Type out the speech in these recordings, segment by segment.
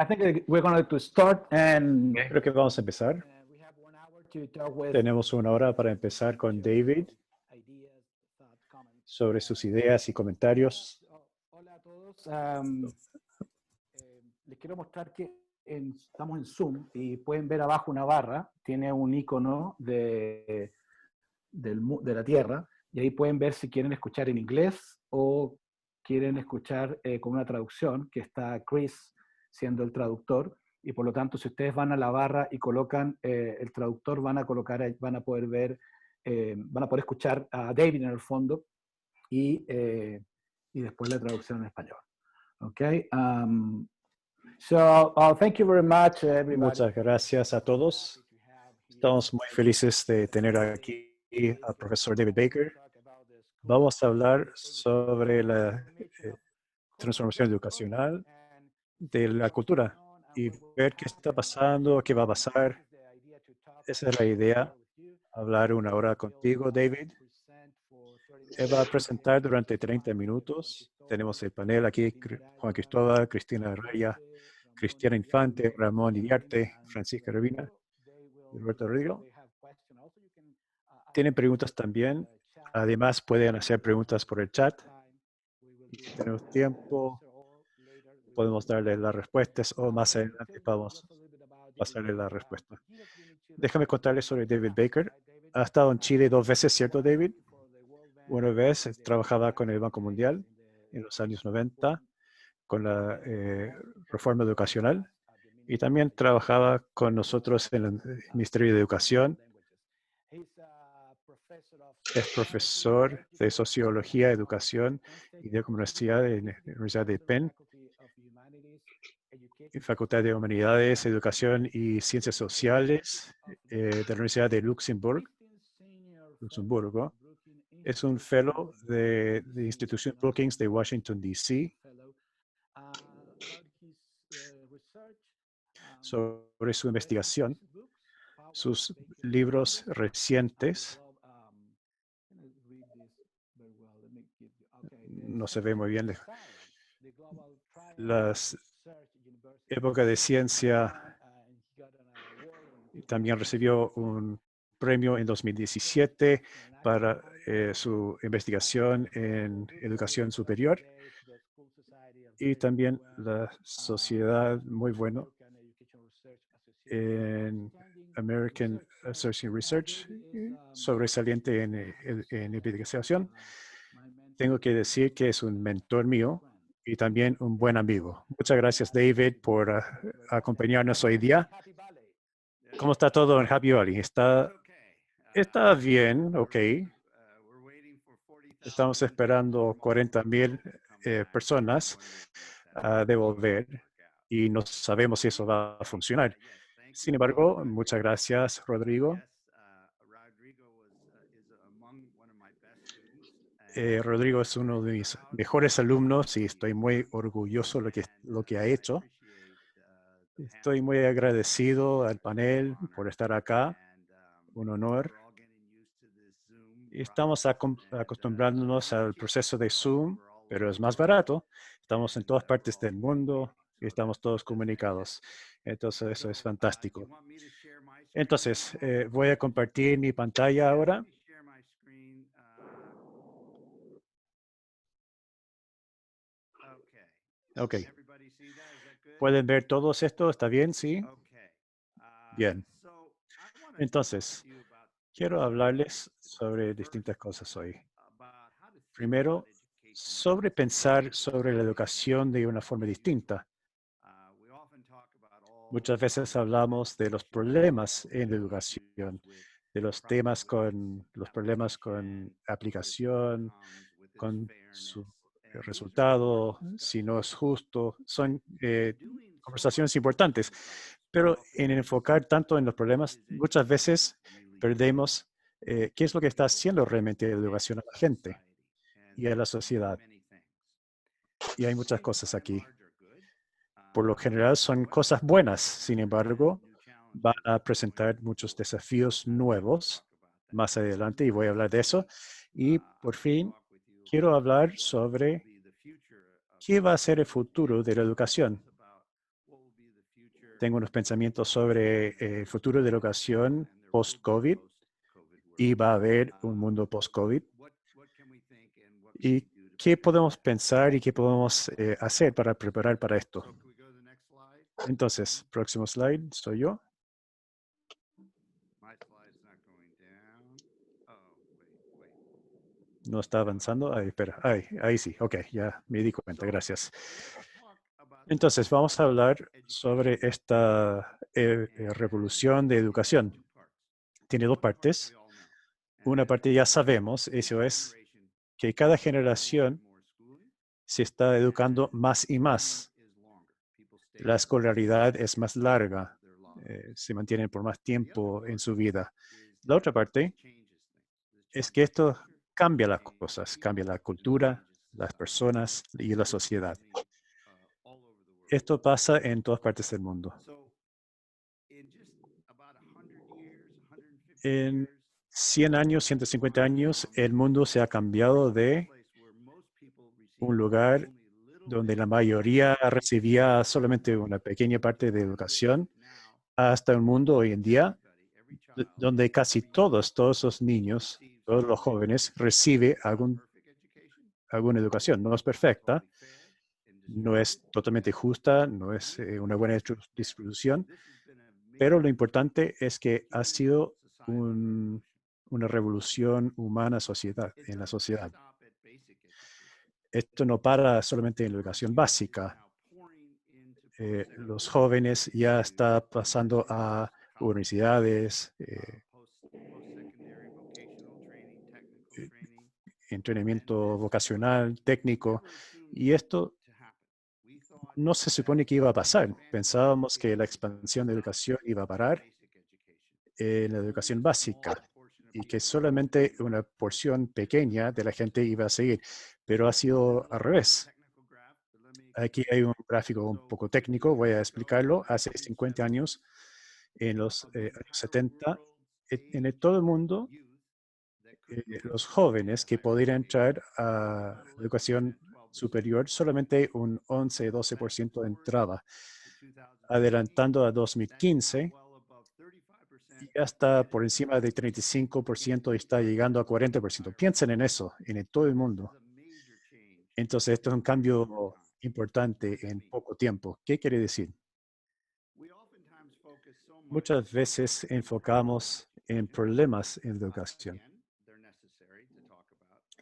I think we're going to start and Creo que vamos a empezar. we have 1 hour to talk with Tenemos una hora para empezar con David ideas, thoughts, comments. sobre sus ideas y comentarios. Hola a todos. Les quiero mostrar que estamos en Zoom y pueden ver abajo una barra. Tiene un icono de la Tierra y ahí pueden ver si quieren escuchar en inglés o quieren escuchar con una traducción, que está Chris siendo el traductor, y por lo tanto si ustedes van a la barra y colocan el traductor, van a poder ver, van a poder escuchar a David en el fondo y después la traducción en español. Okay. Thank you very much, everybody. Muchas gracias a todos. Estamos muy felices de tener aquí al profesor David Baker. Vamos a hablar sobre la transformación educacional de la cultura y ver qué está pasando, qué va a pasar. Esa es la idea, hablar una hora contigo, David. Él va a presentar durante 30 minutos. Tenemos el panel aquí, Juan Cristóbal, Cristina Raya, Cristiana Infante, Ramón Iriarte, Francisca Revina y Roberto Rodrigo. Tienen preguntas también. Además, pueden hacer preguntas por el chat. Y si tenemos tiempo, podemos darle las respuestas o más adelante podemos pasarle la respuesta. Déjame contarles sobre David Baker. Ha estado en Chile 2 veces, ¿cierto, David? Una vez trabajaba con el Banco Mundial en los años 90 con la reforma educacional y también trabajaba con nosotros en el Ministerio de Educación. Es profesor de Sociología, Educación y de Comunidad en la Universidad de Penn, en Facultad de Humanidades, Educación y Ciencias Sociales de la Universidad de Luxemburgo. Es un fellow de la institución Brookings de Washington, D.C. Sobre su investigación, sus libros recientes. No se ve muy bien. Las épocas de ciencia. También recibió un premio en 2017 para su investigación en educación superior. Y también la sociedad, muy bueno, en American Association Research, sobresaliente en investigación. Tengo que decir que es un mentor mío y también un buen amigo. Muchas gracias, David, por acompañarnos hoy día. ¿Cómo está todo en Happy Valley? Está bien, ok. Estamos esperando 40,000 personas a devolver y no sabemos si eso va a funcionar. Sin embargo, muchas gracias, Rodrigo. Rodrigo es uno de mis mejores alumnos y estoy muy orgulloso de lo que ha hecho. Estoy muy agradecido al panel por estar acá. Un honor. Estamos acostumbrándonos al proceso de Zoom, pero es más barato. Estamos en todas partes del mundo y estamos todos comunicados. Entonces, eso es fantástico. Entonces, voy a compartir mi pantalla ahora. Ok. ¿Pueden ver todos esto? ¿Está bien? ¿Sí? Bien. Entonces, quiero hablarles sobre distintas cosas hoy. Primero, sobre pensar sobre la educación de una forma distinta. Muchas veces hablamos de los problemas en la educación, de los problemas con aplicación, con su resultado, si no es justo. Son conversaciones importantes, pero en enfocar tanto en los problemas, muchas veces perdemos qué es lo que está haciendo realmente la educación a la gente y a la sociedad. Y hay muchas cosas aquí. Por lo general son cosas buenas, sin embargo, van a presentar muchos desafíos nuevos más adelante y voy a hablar de eso. Y por fin, quiero hablar sobre qué va a ser el futuro de la educación. tengo unos pensamientos sobre el futuro de la educación post-COVID y va a haber un mundo post-COVID. ¿Y qué podemos pensar y qué podemos hacer para preparar para esto? Entonces, próximo slide, soy yo. No está avanzando. Ahí, espera. Ahí sí. Ok, ya me di cuenta. Gracias. Entonces, vamos a hablar sobre esta revolución de educación. Tiene dos partes. Una parte ya sabemos, eso es que cada generación se está educando más y más. La escolaridad es más larga, se mantienen por más tiempo en su vida. La otra parte es que esto cambia las cosas, cambia la cultura, las personas y la sociedad. Esto pasa en todas partes del mundo. En 100 años, 150 años, el mundo se ha cambiado de un lugar donde la mayoría recibía solamente una pequeña parte de educación, hasta un mundo hoy en día donde casi todos los niños, todos los jóvenes, reciben alguna educación. No es perfecta, no es totalmente justa, no es una buena distribución, pero lo importante es que ha sido una revolución humana en la sociedad. Esto no para solamente en la educación básica. Los jóvenes ya están pasando a universidades, entrenamiento vocacional, técnico, y esto no se supone que iba a pasar. Pensábamos que la expansión de educación iba a parar en la educación básica y que solamente una porción pequeña de la gente iba a seguir, pero ha sido al revés. Aquí hay un gráfico un poco técnico, voy a explicarlo. Hace 50 años, en los años 70, todo el mundo, los jóvenes que podían entrar a educación superior, solamente un 11-12% entraba. Adelantando a 2015, ya está por encima de 35% y está llegando a 40%. Piensen en eso, en todo el mundo. Entonces, esto es un cambio importante en poco tiempo. ¿Qué quiere decir? Muchas veces enfocamos en problemas en educación.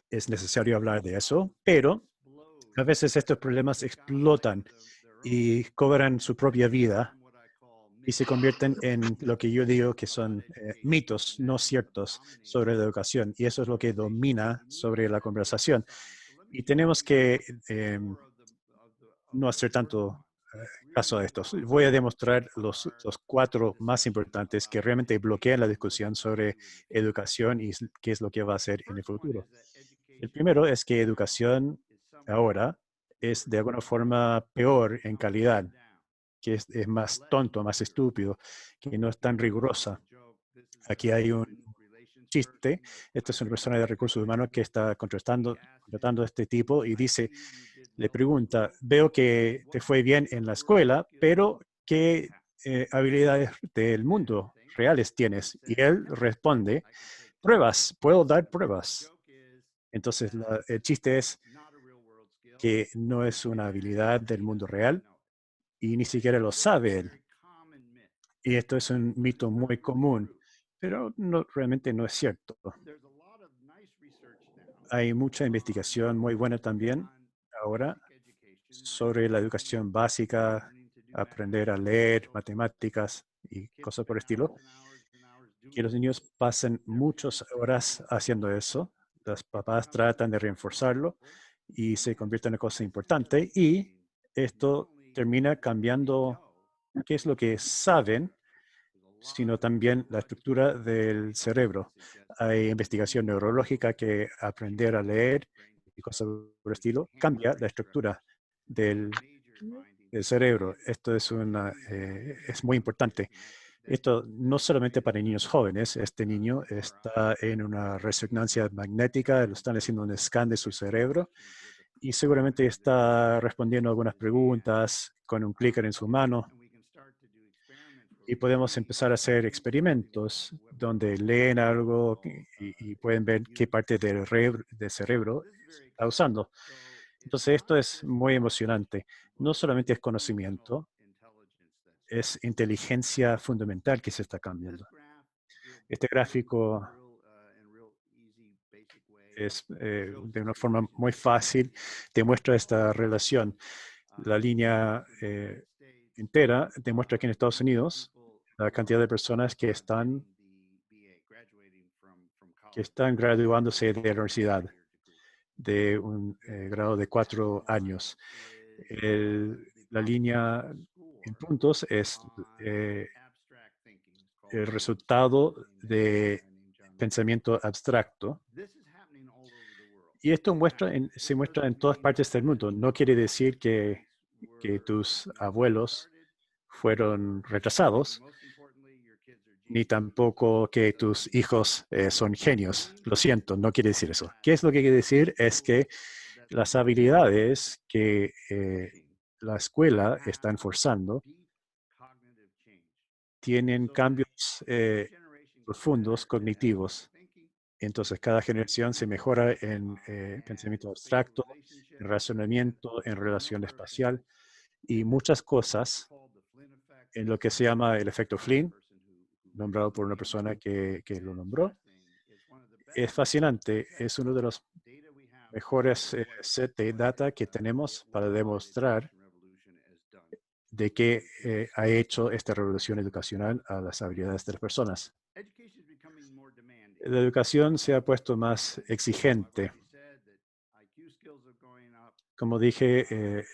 Es necesario hablar de eso, pero a veces estos problemas explotan y cobran su propia vida y se convierten en lo que yo digo que son mitos no ciertos sobre la educación. Y eso es lo que domina sobre la conversación. Y tenemos que no hacer tanto caso a estos. Voy a demostrar los 4 más importantes que realmente bloquean la discusión sobre educación y qué es lo que va a hacer en el futuro. El primero es que educación ahora es de alguna forma peor en calidad, que es más tonto, más estúpido, que no es tan rigurosa. Aquí hay un chiste. Esta es una persona de recursos humanos que está contratando a este tipo y dice, le pregunta, veo que te fue bien en la escuela, pero ¿qué habilidades del mundo reales tienes? Y él responde, pruebas, puedo dar pruebas. Entonces, el chiste es que no es una habilidad del mundo real y ni siquiera lo sabe él. Y esto es un mito muy común, pero realmente no es cierto. Hay mucha investigación muy buena también ahora sobre la educación básica, aprender a leer, matemáticas y cosas por el estilo, que los niños pasan muchas horas haciendo eso. Los papás tratan de reforzarlo y se convierte en una cosa importante y esto termina cambiando qué es lo que saben, sino también la estructura del cerebro. Hay investigación neurológica que aprender a leer y cosas por el estilo cambia la estructura del cerebro. Esto es muy importante. Esto no solamente para niños jóvenes, este niño está en una resonancia magnética, lo están haciendo un scan de su cerebro y seguramente está respondiendo algunas preguntas con un clicker en su mano Y podemos empezar a hacer experimentos donde leen algo y pueden ver qué parte del cerebro está usando. Entonces, esto es muy emocionante. No solamente es conocimiento, es inteligencia fundamental que se está cambiando. Este gráfico es de una forma muy fácil, demuestra esta relación. La línea entera demuestra que en Estados Unidos la cantidad de personas que están graduándose de la universidad de un grado de 4 años. La línea en puntos es el resultado de pensamiento abstracto. Y esto se muestra en todas partes del mundo. No quiere decir que tus abuelos fueron retrasados, ni tampoco que tus hijos son genios. Lo siento, no quiere decir eso. ¿Qué es lo que quiere decir? Es que las habilidades que la escuela está enforzando tienen cambios profundos cognitivos. Entonces, cada generación se mejora en pensamiento abstracto, en razonamiento, en relación espacial y muchas cosas en lo que se llama el efecto Flynn, nombrado por una persona que lo nombró. Es fascinante, es uno de los mejores set de data que tenemos para demostrar de qué ha hecho esta revolución educacional a las habilidades de las personas. La educación se ha puesto más exigente. Como dije, el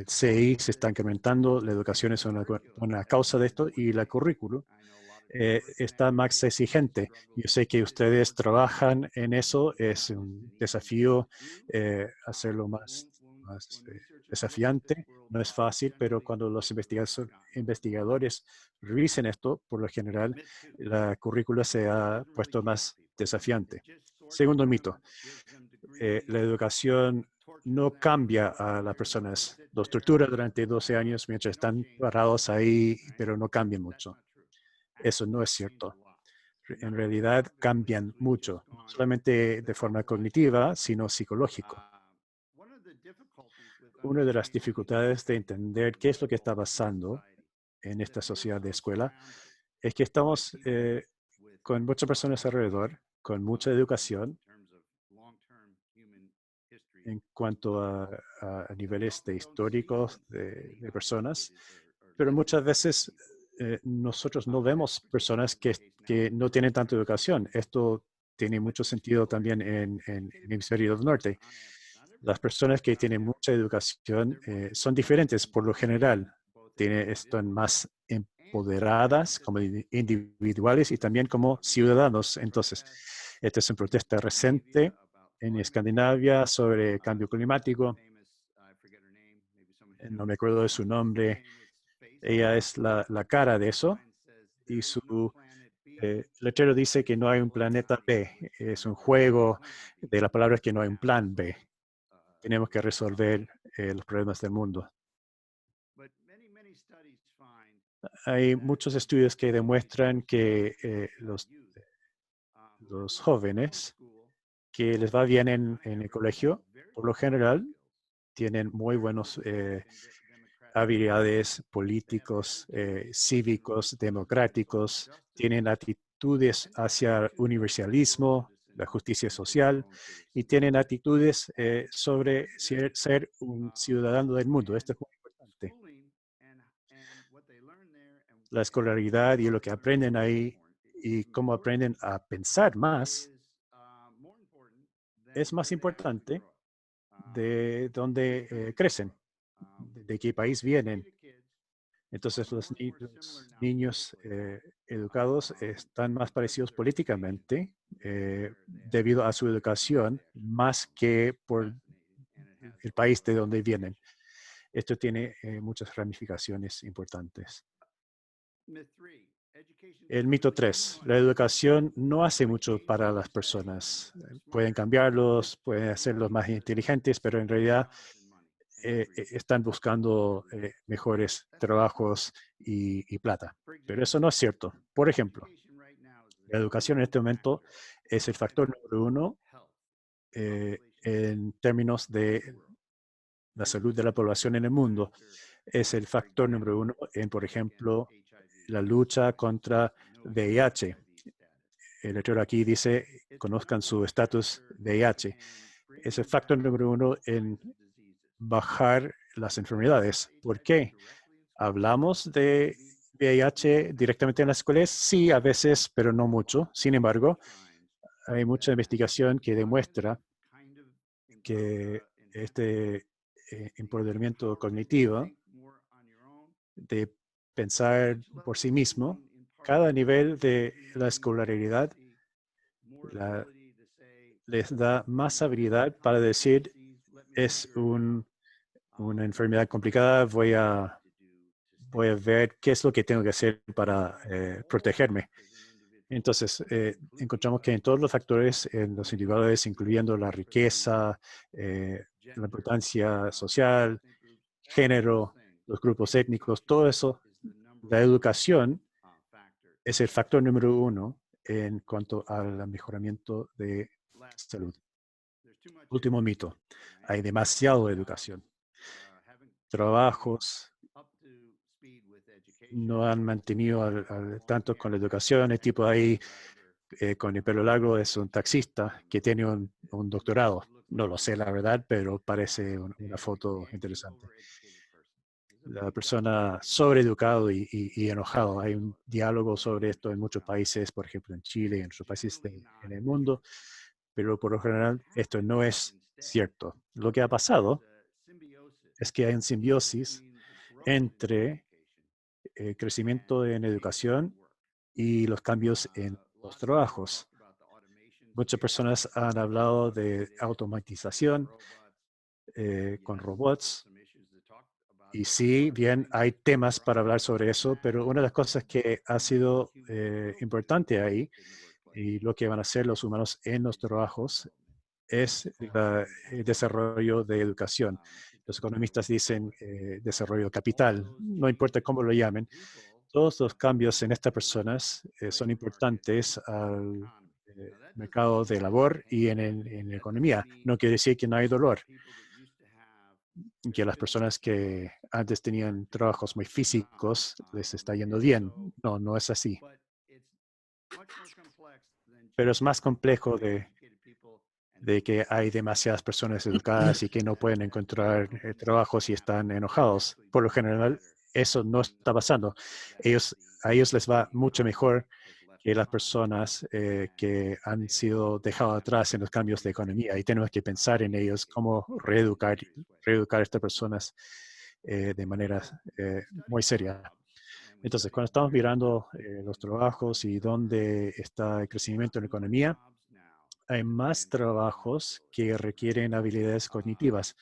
CI se está incrementando, la educación es una causa de esto y la currículo está más exigente. Yo sé que ustedes trabajan en eso, es un desafío hacerlo más desafiante, no es fácil, pero cuando los investigadores revisen esto, por lo general, la currícula se ha puesto más desafiante. Segundo mito, la educación no cambia a las personas. Los tortura durante 12 años mientras están parados ahí, pero no cambian mucho. Eso no es cierto. En realidad cambian mucho, no solamente de forma cognitiva, sino psicológico. Una de las dificultades de entender qué es lo que está pasando en esta sociedad de escuela es que estamos con muchas personas alrededor, con mucha educación en cuanto a niveles de históricos de personas, pero muchas veces nosotros no vemos personas que no tienen tanta educación. Esto tiene mucho sentido también en el hemisferio del norte. Las personas que tienen mucha educación son diferentes por lo general. Están más empoderadas como individuales y también como ciudadanos. Entonces, esta es una protesta reciente en Escandinavia sobre cambio climático. No me acuerdo de su nombre. Ella es la cara de eso y su letrero dice que no hay un planeta B. Es un juego de las palabras que no hay un plan B. Tenemos que resolver los problemas del mundo. Hay muchos estudios que demuestran que los jóvenes que les va bien en el colegio, por lo general, tienen muy buenos habilidades políticos, cívicos, democráticos, tienen actitudes hacia el universalismo, la justicia social y tienen actitudes sobre ser un ciudadano del mundo. Esto es muy importante. La escolaridad y lo que aprenden ahí y cómo aprenden a pensar más es más importante de dónde crecen, de qué país vienen. Entonces los niños educados están más parecidos políticamente debido a su educación más que por el país de donde vienen. Esto tiene muchas ramificaciones importantes. El mito 3. La educación no hace mucho para las personas. Pueden cambiarlos, pueden hacerlos más inteligentes, pero en realidad están buscando mejores trabajos y plata. Pero eso no es cierto. Por ejemplo, la educación en este momento es el factor número uno en términos de la salud de la población en el mundo. Es el factor número uno en, por ejemplo, la lucha contra VIH. El letrero aquí dice, conozcan su estatus VIH. Es el factor número uno en bajar las enfermedades. ¿Por qué? ¿Hablamos de VIH directamente en las escuelas? Sí, a veces, pero no mucho. Sin embargo, hay mucha investigación que demuestra que este empoderamiento cognitivo de pensar por sí mismo, cada nivel de la escolaridad les da más habilidad para decir, es una enfermedad complicada, voy a ver qué es lo que tengo que hacer para protegerme. Entonces, encontramos que en todos los factores, en los individuales, incluyendo la riqueza, la importancia social, género, los grupos étnicos, todo eso, la educación es el factor número uno en cuanto al mejoramiento de salud. Último mito, hay demasiada educación. Trabajos no han mantenido al tanto con la educación. El tipo ahí con el pelo largo es un taxista que tiene un doctorado. No lo sé, la verdad, pero parece una foto interesante. La persona sobreeducado y enojado. Hay un diálogo sobre esto en muchos países, por ejemplo en Chile y en otros países en el mundo, pero por lo general esto no es cierto. Lo que ha pasado es que hay un simbiosis entre el crecimiento en educación y los cambios en los trabajos. Muchas personas han hablado de automatización con robots. Y sí, bien, hay temas para hablar sobre eso, pero una de las cosas que ha sido importante ahí y lo que van a hacer los humanos en los trabajos es el desarrollo de educación. Los economistas dicen desarrollo capital, no importa cómo lo llamen. Todos los cambios en estas personas son importantes al mercado de labor y en la economía. No quiere decir que no hay dolor, que las personas que antes tenían trabajos muy físicos les está yendo bien. No, no es así. Pero es más complejo de que hay demasiadas personas educadas y que no pueden encontrar trabajo si están enojados. Por lo general, eso no está pasando. A ellos les va mucho mejor que las personas que han sido dejadas atrás en los cambios de economía y tenemos que pensar en ellos, cómo reeducar a estas personas de manera muy seria. Entonces, cuando estamos mirando los trabajos y dónde está el crecimiento en la economía, hay más trabajos que requieren habilidades cognitivas.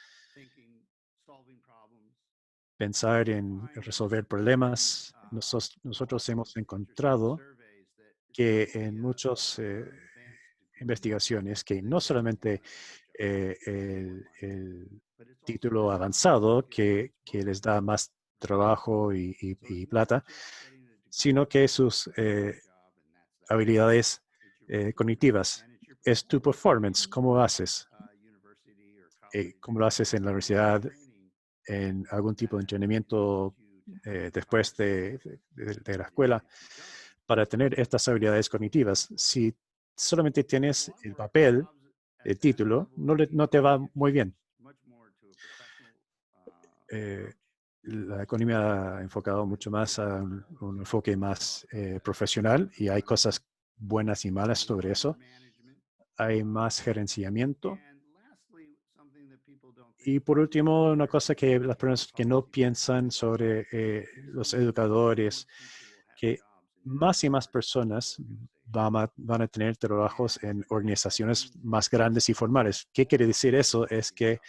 Pensar en resolver problemas. Nosotros hemos encontrado que en muchas investigaciones que no solamente el título avanzado que les da más trabajo y plata, sino que sus habilidades cognitivas. Es tu performance, cómo haces, cómo lo haces en la universidad, en algún tipo de entrenamiento después de la escuela, para tener estas habilidades cognitivas. Si solamente tienes el papel, el título, no te va muy bien. La economía ha enfocado mucho más a un enfoque más profesional y hay cosas buenas y malas sobre eso. Hay más gerenciamiento. Y por último, una cosa que las personas que no piensan sobre los educadores, que más y más personas van a tener trabajos en organizaciones más grandes y formales. ¿Qué quiere decir eso? Es que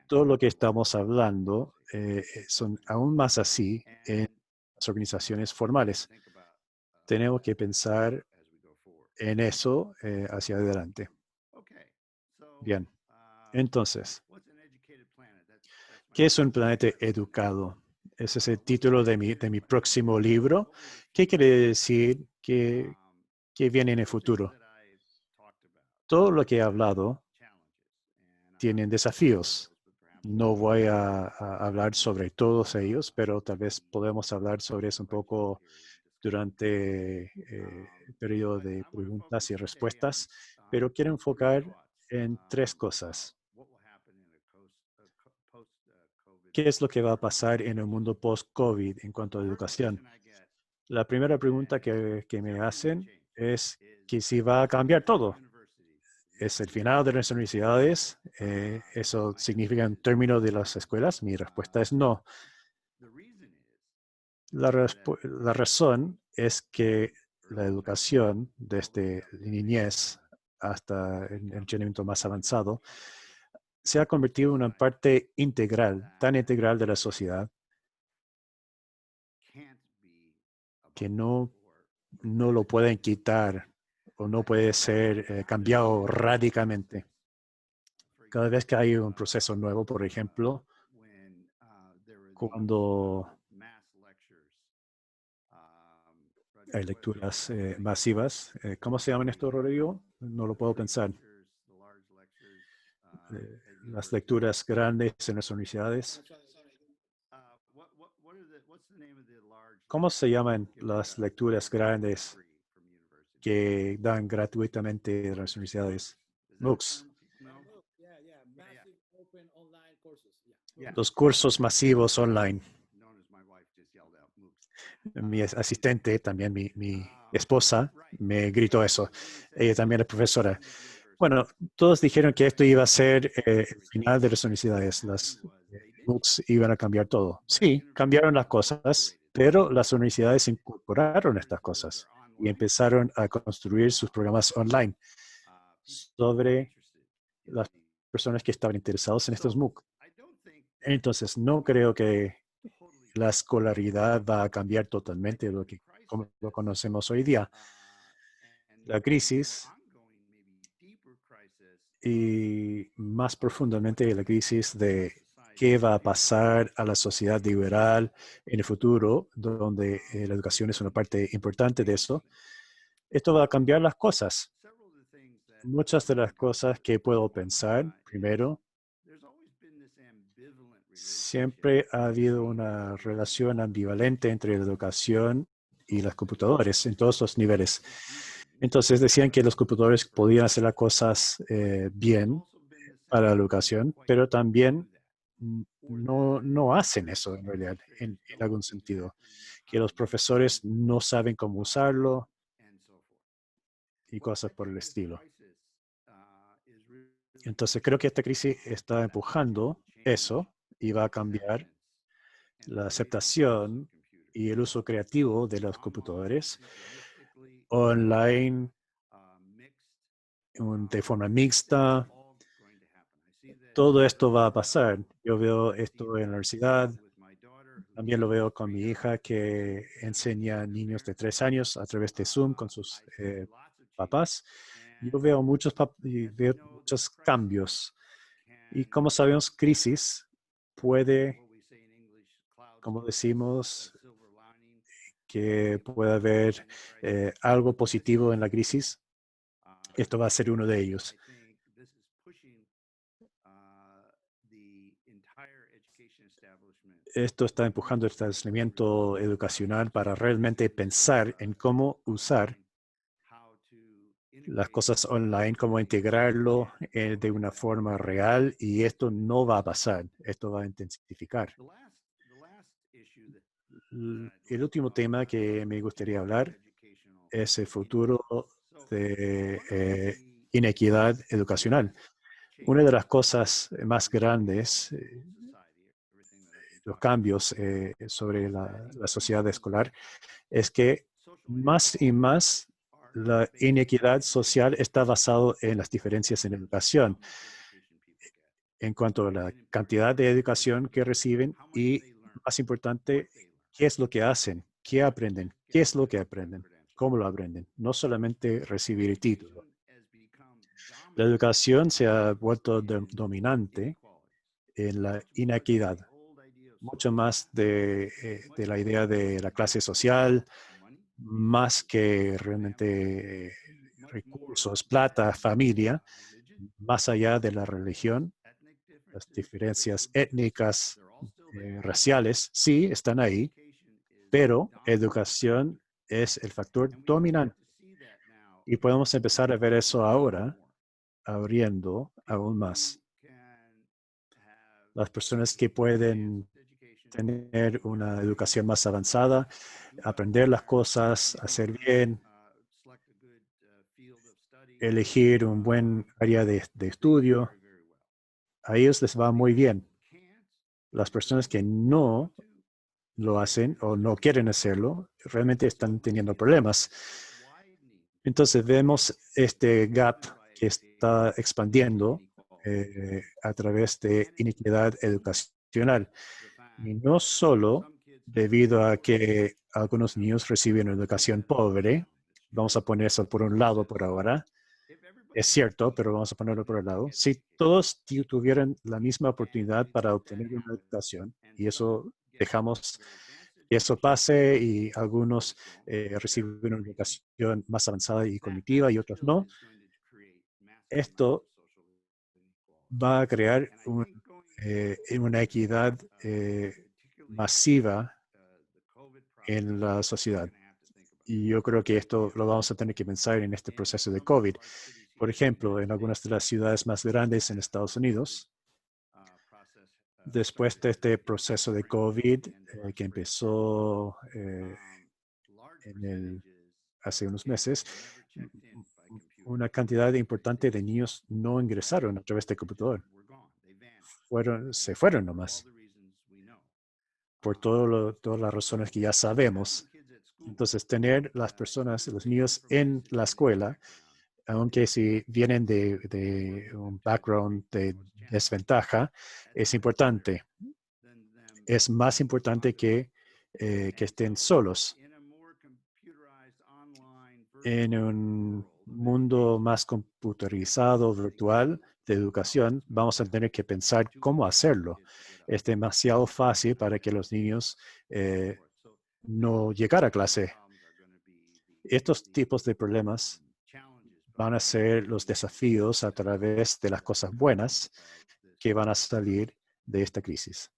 todo lo que estamos hablando son aún más así en las organizaciones formales. Tenemos que pensar en eso hacia adelante. Bien, entonces, ¿Qué es un planeta educado? Ese es el título de mi próximo libro. ¿Qué quiere decir que viene en el futuro? Todo lo que he hablado tienen desafíos. No voy a hablar sobre todos ellos, pero tal vez podemos hablar sobre eso un poco durante el periodo de preguntas y respuestas, pero quiero enfocar en tres cosas. ¿Qué es lo que va a pasar en el mundo post-COVID en cuanto a educación? La primera pregunta que me hacen es que si va a cambiar todo. ¿Es el final de las universidades? ¿Eso significa en términos de las escuelas? Mi respuesta es no. La razón es que la educación desde niñez hasta el entrenamiento más avanzado se ha convertido en una parte integral, tan integral de la sociedad, que no lo pueden quitar o no puede ser cambiado radicalmente. Cada vez que hay un proceso nuevo, por ejemplo, cuando hay lecturas masivas, ¿cómo se llaman esto, Rodrigo? No lo puedo pensar. Las lecturas grandes en las universidades. ¿Cómo se llaman las lecturas grandes que dan gratuitamente en las universidades? MOOCs. Los cursos masivos online. Mi asistente, también mi esposa, me gritó eso. Ella también es profesora. Bueno, todos dijeron que esto iba a ser el final de las universidades. Las MOOCs iban a cambiar todo. Sí, cambiaron las cosas, pero las universidades incorporaron estas cosas y empezaron a construir sus programas online sobre las personas que estaban interesados en estos MOOC. Entonces, no creo que la escolaridad va a cambiar totalmente como lo conocemos hoy día. La crisis y más profundamente la crisis de qué va a pasar a la sociedad liberal en el futuro, donde la educación es una parte importante de eso. Esto va a cambiar las cosas. Muchas de las cosas que puedo pensar, primero, siempre ha habido una relación ambivalente entre la educación y los computadores en todos los niveles. Entonces decían que los computadores podían hacer las cosas bien para la educación, pero también no hacen eso en realidad, en algún sentido, que los profesores no saben cómo usarlo y cosas por el estilo. Entonces creo que esta crisis está empujando eso y va a cambiar la aceptación y el uso creativo de los computadores online de forma mixta. Todo esto va a pasar. Yo veo esto en la universidad. También lo veo con mi hija que enseña a niños de 3 años a través de Zoom con sus papás. Yo veo veo muchos cambios. Y como sabemos, crisis puede, como decimos, que puede haber algo positivo en la crisis. Esto va a ser uno de ellos. Esto está empujando el establecimiento educacional para realmente pensar en cómo usar las cosas online, cómo integrarlo de una forma real, y esto no va a pasar, esto va a intensificar. El último tema que me gustaría hablar es el futuro de inequidad educacional. Una de las cosas más grandes, los cambios sobre la sociedad escolar, es que más y más la inequidad social está basado en las diferencias en educación, en cuanto a la cantidad de educación que reciben y, más importante, qué es lo que hacen, qué aprenden, qué es lo que aprenden, cómo lo aprenden, no solamente recibir el título. La educación se ha vuelto dominante en la inequidad, mucho más de la idea de la clase social, más que realmente recursos, plata, familia, más allá de la religión. Las diferencias étnicas, raciales, sí, están ahí, pero educación es el factor dominante. Y podemos empezar a ver eso ahora, abriendo aún más. Las personas que pueden tener una educación más avanzada, aprender las cosas, hacer bien, elegir un buen área de estudio, a ellos les va muy bien. Las personas que no lo hacen o no quieren hacerlo, realmente están teniendo problemas. Entonces vemos este gap que está expandiendo a través de inequidad educacional. Y no solo debido a que algunos niños reciben una educación pobre, vamos a poner eso por un lado por ahora, es cierto, pero vamos a ponerlo por el lado. Si todos tuvieran la misma oportunidad para obtener una educación, y eso dejamos que eso pase y algunos reciben una educación más avanzada y cognitiva y otros no, esto va a crear una equidad masiva en la sociedad. Y yo creo que esto lo vamos a tener que pensar en este proceso de COVID. Por ejemplo, en algunas de las ciudades más grandes en Estados Unidos, después de este proceso de COVID que empezó hace unos meses, una cantidad importante de niños no ingresaron a través del computador. Se fueron nomás por todas las razones que ya sabemos. Entonces, tener las personas, los niños en la escuela, aunque si vienen de un background de desventaja, es importante. Es más importante que estén solos. En un mundo más computarizado, virtual, de educación, vamos a tener que pensar cómo hacerlo. Es demasiado fácil para que los niños no lleguen a clase. Estos tipos de problemas van a ser los desafíos a través de las cosas buenas que van a salir de esta crisis.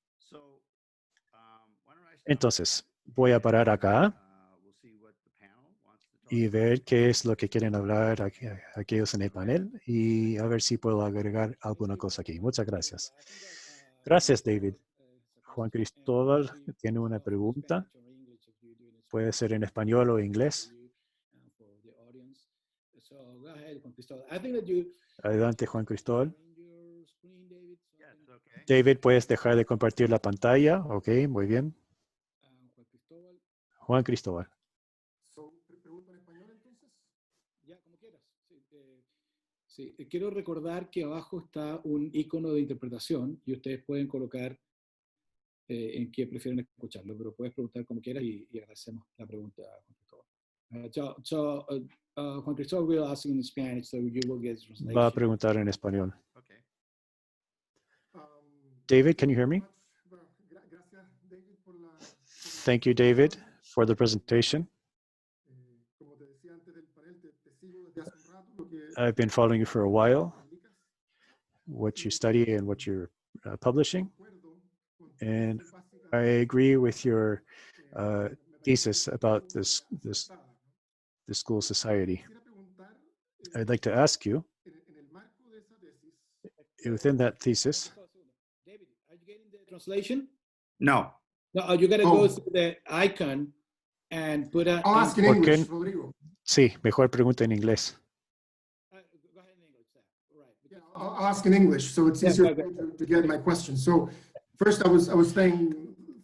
Entonces, voy a parar acá y ver qué es lo que quieren hablar aquellos en el panel y a ver si puedo agregar alguna cosa aquí. Muchas gracias. Gracias, David. Juan Cristóbal tiene una pregunta. Puede ser en español o inglés. Adelante, Juan Cristóbal. David, ¿puedes dejar de compartir la pantalla? Ok, muy bien. Juan Cristóbal. ¿Pregunto en español entonces? Ya, como quieras. Sí, quiero recordar que abajo está un icono de interpretación y ustedes pueden colocar en qué prefieren escucharlo, pero puedes preguntar como quieras y agradecemos la pregunta a Juan Cristóbal. Juan Cristóbal will ask in Spanish, so you will get translation. Va a preguntar en español. David, can you hear me? Thank you, David, for the presentation. I've been following you for a while, what you study and what you're publishing. And I agree with your thesis about the school society. I'd like to ask you, within that thesis. David, are you getting the translation? No. No, you got to go through the icon and put a... I'll ask in English, Rodrigo. Sí, mejor pregunta en inglés. Go ahead in English. Right. Yeah, I'll ask in English, so it's easier to get my question. So first I was saying,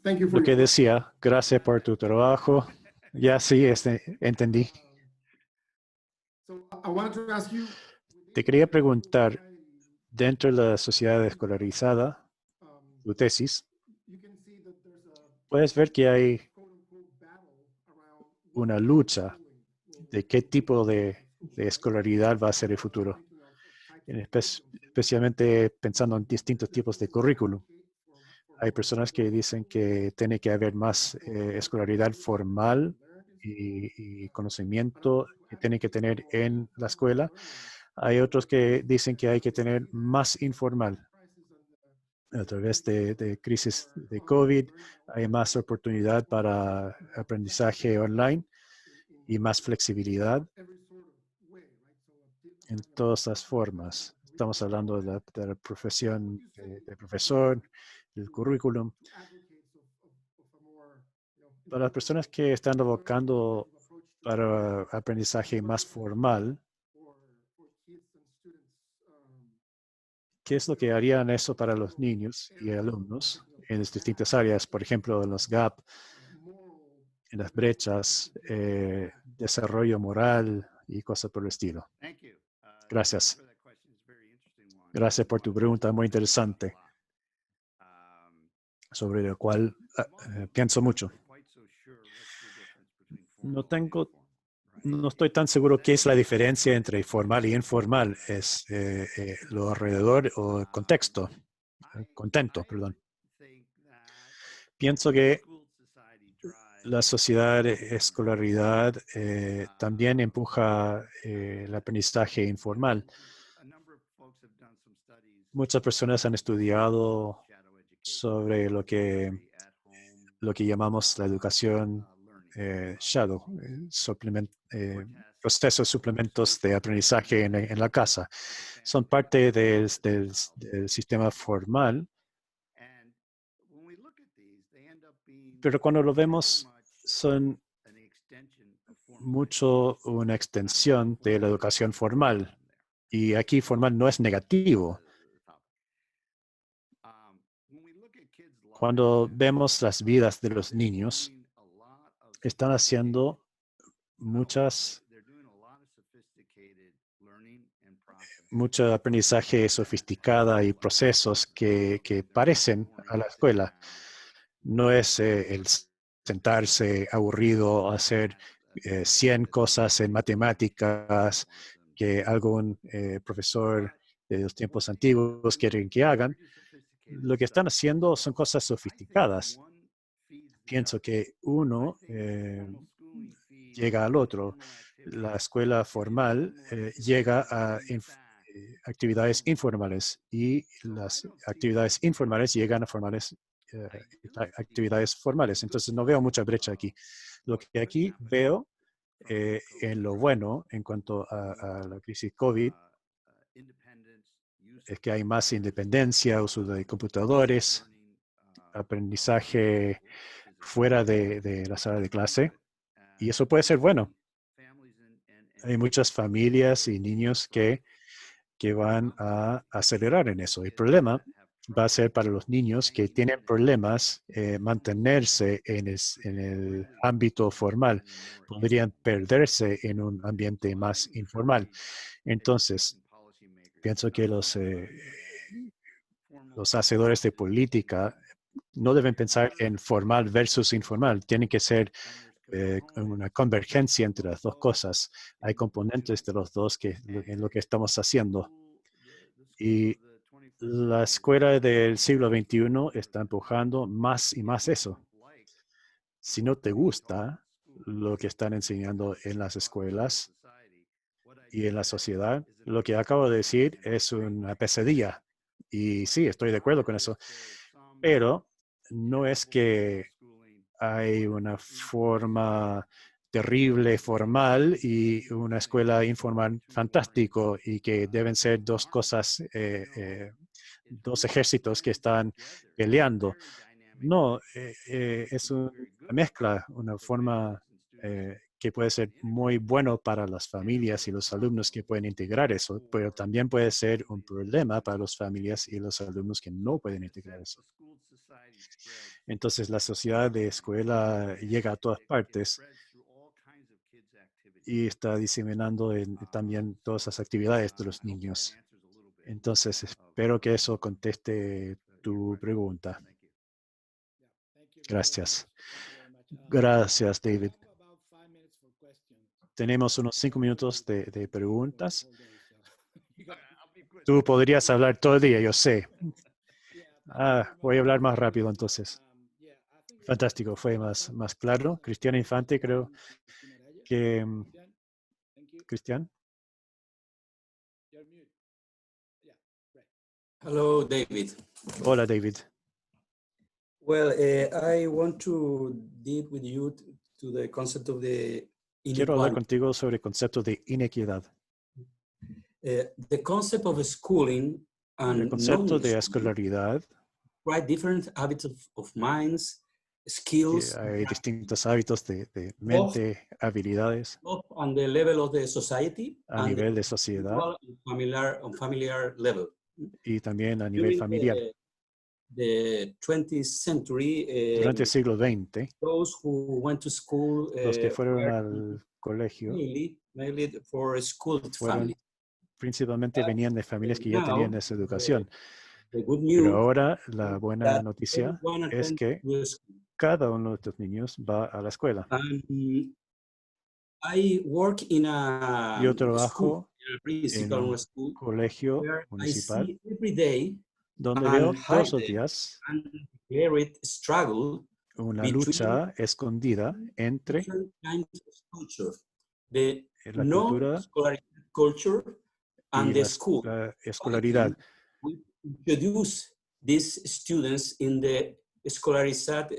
thank you for... Lo que decía, gracias por tu trabajo. Ya sí, entendí. So I wanted to ask you... Te quería preguntar, dentro de la sociedad escolarizada, tu tesis, puedes ver que hay una lucha de qué tipo de escolaridad va a ser el futuro, especialmente pensando en distintos tipos de currículum. Hay personas que dicen que tiene que haber más escolaridad formal y conocimiento que tiene que tener en la escuela. Hay otros que dicen que hay que tener más informal. A través de crisis de COVID, hay más oportunidad para aprendizaje online y más flexibilidad en todas las formas. Estamos hablando de la profesión de profesor, del currículum. Para las personas que están abocando para aprendizaje más formal, ¿qué es lo que harían eso para los niños y alumnos en las distintas áreas? Por ejemplo, en los gap, en las brechas, desarrollo moral y cosas por el estilo. Gracias. Gracias por tu pregunta muy interesante, sobre la cual pienso mucho. No estoy tan seguro qué es la diferencia entre formal y informal. Es lo alrededor o el contexto. Perdón. Pienso que la sociedad de escolaridad también empuja el aprendizaje informal. Muchas personas han estudiado sobre lo que llamamos la educación shadow, procesos, suplementos de aprendizaje en la casa. Son parte del sistema formal, pero cuando lo vemos son mucho una extensión de la educación formal. Y aquí formal no es negativo. Cuando vemos las vidas de los niños, están haciendo mucho aprendizaje sofisticada y procesos que parecen a la escuela. No es el sentarse aburrido a hacer 100 cosas en matemáticas que algún profesor de los tiempos antiguos quieren que hagan. Lo que están haciendo son cosas sofisticadas. Pienso que uno llega al otro. La escuela formal llega a actividades informales y las actividades informales llegan a actividades formales. Entonces no veo mucha brecha aquí. Lo que aquí veo en lo bueno en cuanto a la crisis COVID es que hay más independencia, uso de computadores, aprendizaje fuera de la sala de clase, y eso puede ser bueno. Hay muchas familias y niños que van a acelerar en eso. El problema va a ser para los niños que tienen problemas mantenerse en el ámbito formal. Podrían perderse en un ambiente más informal. Entonces, pienso que los hacedores de política no deben pensar en formal versus informal. Tiene que ser una convergencia entre las dos cosas. Hay componentes de los dos en lo que estamos haciendo. Y la escuela del siglo XXI está empujando más y más eso. Si no te gusta lo que están enseñando en las escuelas y en la sociedad, lo que acabo de decir es una pesadilla. Y sí, estoy de acuerdo con eso. Pero no es que hay una forma terrible formal y una escuela informal fantástico y que deben ser dos cosas, dos ejércitos que están peleando. No, es una mezcla, una forma que puede ser muy bueno para las familias y los alumnos que pueden integrar eso, pero también puede ser un problema para las familias y los alumnos que no pueden integrar eso. Entonces la sociedad de escuela llega a todas partes y está diseminando también todas las actividades de los niños. Entonces espero que eso conteste tu pregunta. Gracias. Gracias, David. Tenemos unos 5 minutos de preguntas. Tú podrías hablar todo el día, yo sé. Voy a hablar más rápido entonces. Fantástico, fue más claro. Cristiana Infante, creo que... Cristian. Hello, David. Hola, David. Well, I want to deal with you to the concept of the Quiero hablar inequality. contigo sobre el concepto de inequidad. The concept of schooling El and concepto de non-schooling escolaridad, provide different habits of minds, que skills, hay distintos hábitos de mente, habilidades both on the level of the society a and nivel de the sociedad individual and familiar level. y también a nivel During familiar. the 20th century, Durante el siglo XX, those who went to school los que fueron were al colegio mainly for school fueron families. principalmente venían de familias que ya Now, tenían esa educación. the good Pero news ahora la buena that noticia everyone es attends que to school. cada uno de estos niños va a la escuela. I work in a Yo school, trabajo in a en principal un school, colegio where I municipal see every day donde veo and todos los hide días and declared struggle una between lucha escondida entre different kinds of culture, the la no cultura scholarly culture and y the school. la escolaridad. We introduce these students in the scholarized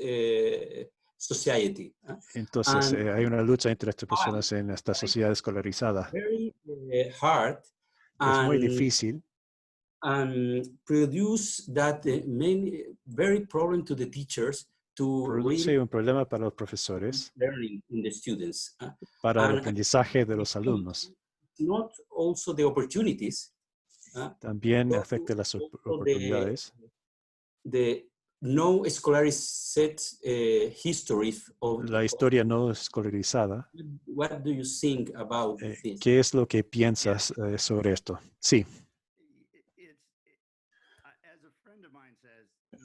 society. Entonces, And hay una lucha entre estas personas en esta sociedad escolarizada. very hard Es muy and difícil produce that many very problem to the teachers to produce really un problema para los profesores, learning in the students. para el And aprendizaje de los alumnos. not also the opportunities. También but afecta las also oportunidades. the no scholarized history of La historia no escolarizada. what do you think about this? ¿Qué es lo que piensas sobre esto? Sí.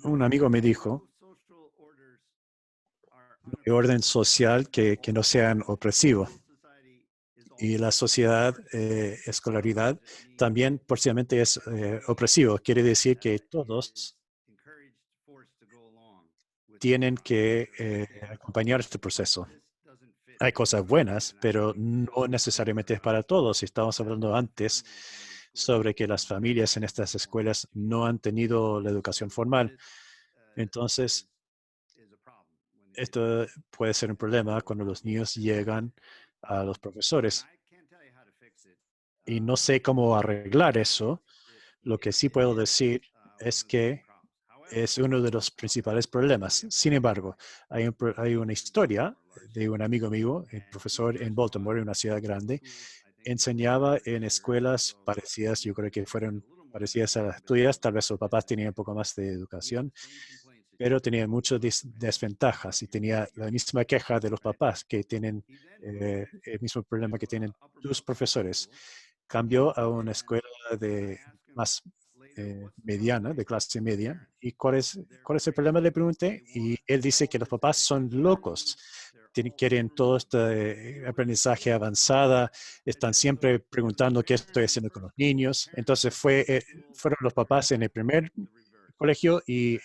Un amigo me dijo, de orden social que no sean opresivos. Y la sociedad, escolaridad, también parcialmente es opresivo. Quiere decir que todos tienen que acompañar este proceso. Hay cosas buenas, pero no necesariamente es para todos. Estamos hablando antes sobre que las familias en estas escuelas no han tenido la educación formal. Entonces, esto puede ser un problema cuando los niños llegan a los profesores. Y no sé cómo arreglar eso. Lo que sí puedo decir es que es uno de los principales problemas. Sin embargo, hay una historia de un amigo mío, el profesor en Baltimore, en una ciudad grande, enseñaba en escuelas parecidas, yo creo que fueron parecidas a las tuyas, tal vez sus papás tenían un poco más de educación, pero tenían muchas desventajas y tenía la misma queja de los papás que tienen el mismo problema que tienen tus profesores. Cambió a una escuela de más mediana, de clase media. ¿Y cuál es el problema? Le pregunté. Y él dice que los papás son locos. Quieren todo este aprendizaje avanzada, están siempre preguntando qué estoy haciendo con los niños. Entonces fueron los papás en el primer colegio y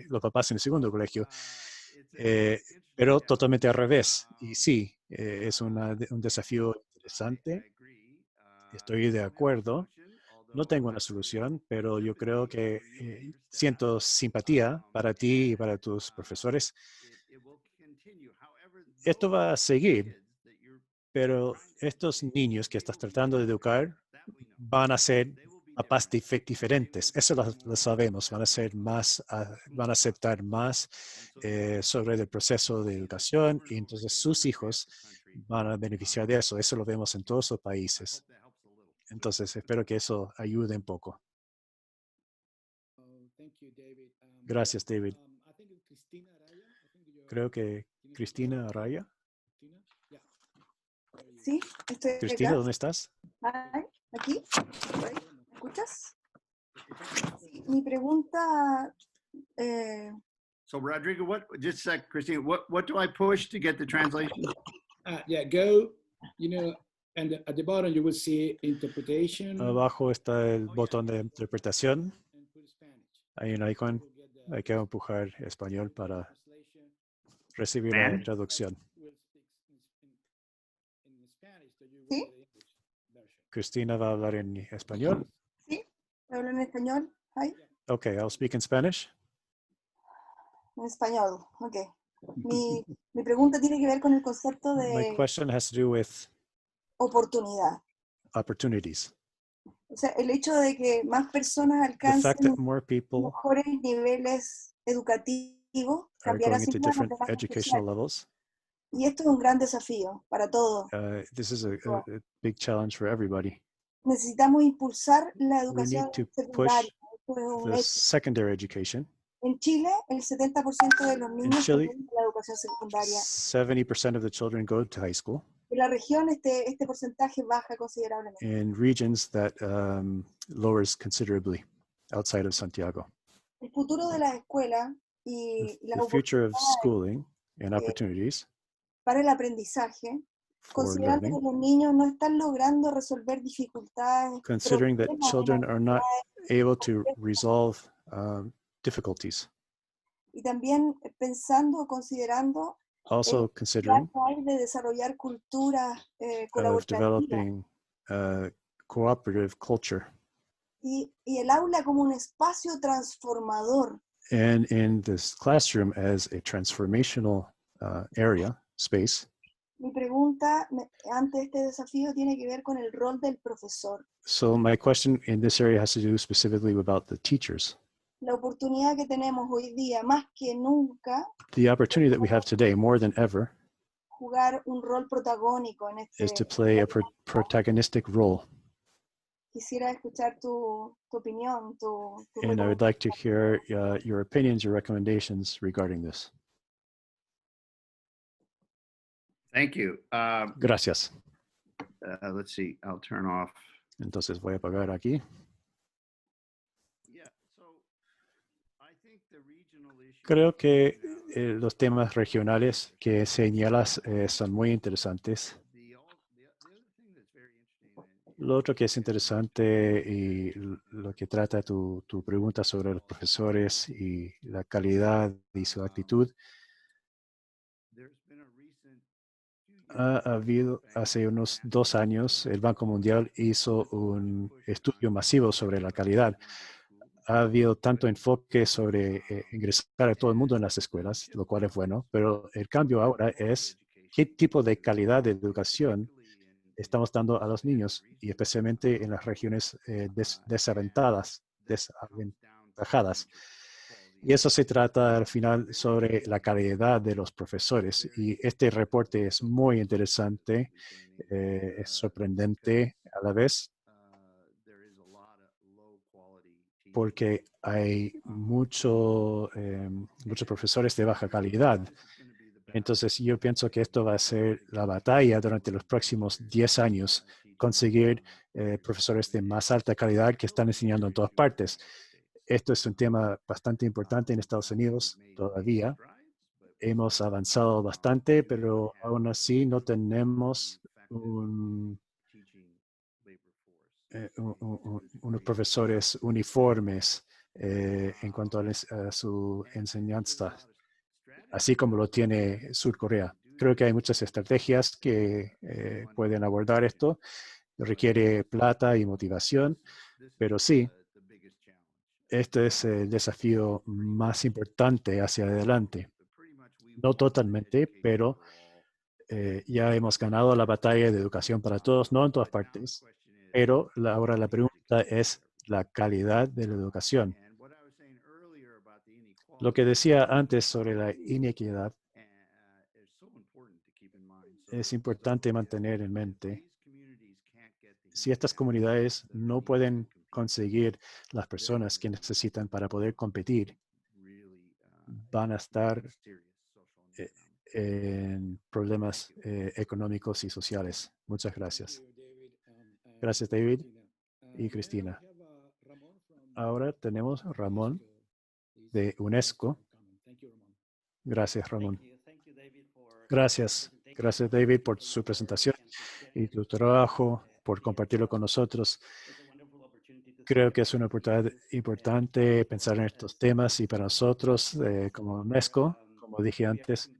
los papás en el segundo colegio. Pero totalmente al revés. Y sí, es un desafío interesante. Estoy de acuerdo. No tengo una solución, pero yo creo que siento simpatía para ti y para tus profesores. Esto va a seguir, pero estos niños que estás tratando de educar van a ser papás diferentes. Eso lo sabemos. Van a aceptar más sobre el proceso de educación y entonces sus hijos van a beneficiar de eso. Eso lo vemos en todos los países. Entonces, espero que eso ayude un poco. Gracias, David. Creo que Cristina Araya. Sí, estoy Cristina, acá. ¿dónde estás? Ay, ¿aquí? ¿Me escuchas? Sí, mi pregunta... So Rodrigo, just a sec, Christine, what do I push to get the translation? Yeah, go, and at the bottom you will see interpretation. Abajo está el botón de interpretación. And put Spanish. Hay un icon. Hay que empujar español para recibir la Spanish? traducción. ¿Sí? Cristina va a hablar en español. ¿Sí? ¿Hablo en español? ¿Ay? Okay, I'll speak in Spanish. En español, ok. Mi pregunta tiene que ver con el concepto My de question has to do with oportunidad. opportunities. O sea, el hecho de que más personas The fact alcancen that more people mejores niveles educativos are cambiará going sin into duda las different demandas educational sociales. levels. Y esto es un gran desafío para todos. This is a big challenge for everybody. Necesitamos impulsar la We educación need to secundaria. push Esto es un the hecho. secondary education. En Chile, el 70% de los niños Chile, terminan la educación secundaria. 70% of the children go to high school. En la región, este porcentaje baja considerablemente. In regions that lowers considerably outside of Santiago. El futuro de las escuelas y las The future of oportunidades schooling and opportunities para el aprendizaje, for considerando learning, que los niños no están logrando resolver dificultades, considering that problemas en children las are not actividades, able to resolve difficulties. y también pensando o considerando Also la considering que hay de desarrollar culturas of colaborativas developing cooperative culture. y el aula como un espacio transformador. And in this classroom as a transformational area, space. Mi pregunta ante este desafío tiene que ver con el rol del profesor. So my question in this area has to do specifically about the teachers. La oportunidad que tenemos hoy día, más que nunca, The opportunity that we have today, more than ever, jugar un rol protagónico en is to este. play a protagonistic role. Quisiera escuchar tu opinión, tu And I would like to hear your opinions, your recommendations regarding this. Thank you. Gracias. Let's see, I'll turn off. Entonces voy a apagar aquí. Yeah, so I think the regional issue. Creo que los temas regionales que señalas son muy interesantes. Lo otro que es interesante y lo que trata tu pregunta sobre los profesores y la calidad y su actitud, ha habido hace unos 2 años, el Banco Mundial hizo un estudio masivo sobre la calidad. Ha habido tanto enfoque sobre ingresar a todo el mundo en las escuelas, lo cual es bueno, pero el cambio ahora es qué tipo de calidad de educación estamos dando a los niños, y especialmente en las regiones desaventajadas. Y eso se trata al final sobre la calidad de los profesores. Y este reporte es muy interesante, es sorprendente a la vez, porque hay muchos profesores de baja calidad. Entonces, yo pienso que esto va a ser la batalla durante los próximos 10 años, conseguir profesores de más alta calidad que están enseñando en todas partes. Esto es un tema bastante importante en Estados Unidos todavía. Hemos avanzado bastante, pero aún así no tenemos unos profesores uniformes en cuanto a su enseñanza, así como lo tiene Sur Corea. Creo que hay muchas estrategias que pueden abordar esto. Requiere plata y motivación, pero sí, este es el desafío más importante hacia adelante. No totalmente, pero ya hemos ganado la batalla de educación para todos, no en todas partes, pero ahora la pregunta es la calidad de la educación. Lo que decía antes sobre la inequidad es importante mantener en mente. Si estas comunidades no pueden conseguir las personas que necesitan para poder competir, van a estar en problemas económicos y sociales. Muchas gracias. Gracias, David y Cristina. Ahora tenemos a Ramón de UNESCO. Gracias, Ramón. Gracias. Gracias, David, por su presentación y tu trabajo, por compartirlo con nosotros. creo que es una oportunidad importante pensar en estos temas y para nosotros, como UNESCO, como dije antes,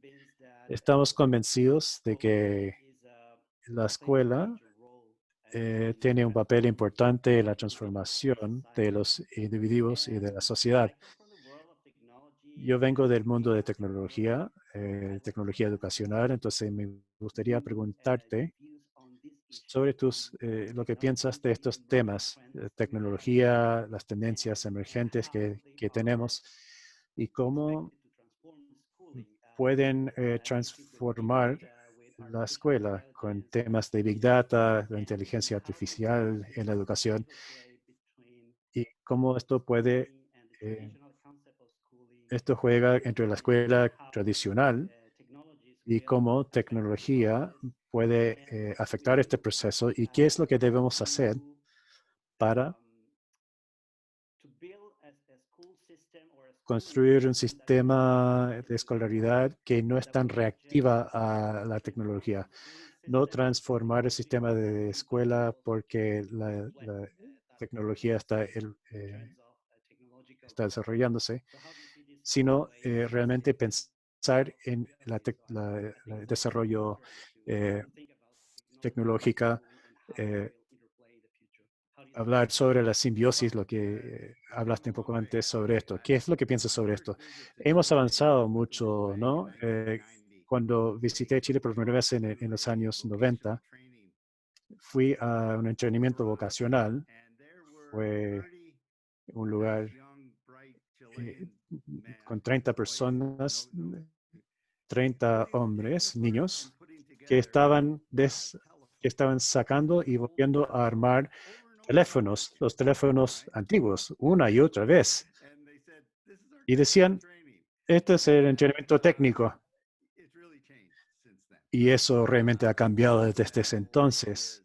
estamos convencidos de que la escuela tiene un papel importante en la transformación de los individuos y de la sociedad. Yo vengo del mundo de tecnología educacional, entonces me gustaría preguntarte sobre lo que piensas de estos temas, tecnología, las tendencias emergentes que tenemos y cómo pueden transformar la escuela con temas de Big Data, de inteligencia artificial en la educación y cómo esto juega entre la escuela tradicional y cómo tecnología puede afectar este proceso y qué es lo que debemos hacer para construir un sistema de escolaridad que no es tan reactiva a la tecnología. No transformar el sistema de escuela porque la tecnología está desarrollándose, sino realmente pensar en el desarrollo tecnológica, hablar sobre la simbiosis, lo que hablaste un poco antes sobre esto. ¿Qué es lo que piensas sobre esto? Hemos avanzado mucho, ¿no? Cuando visité Chile por primera vez en los años 90, fui a un entrenamiento vocacional. Fue un lugar con 30 personas, 30 hombres, niños, que estaban sacando y volviendo a armar teléfonos, los teléfonos antiguos, una y otra vez. Y decían, este es el entrenamiento técnico. Y eso realmente ha cambiado desde ese entonces.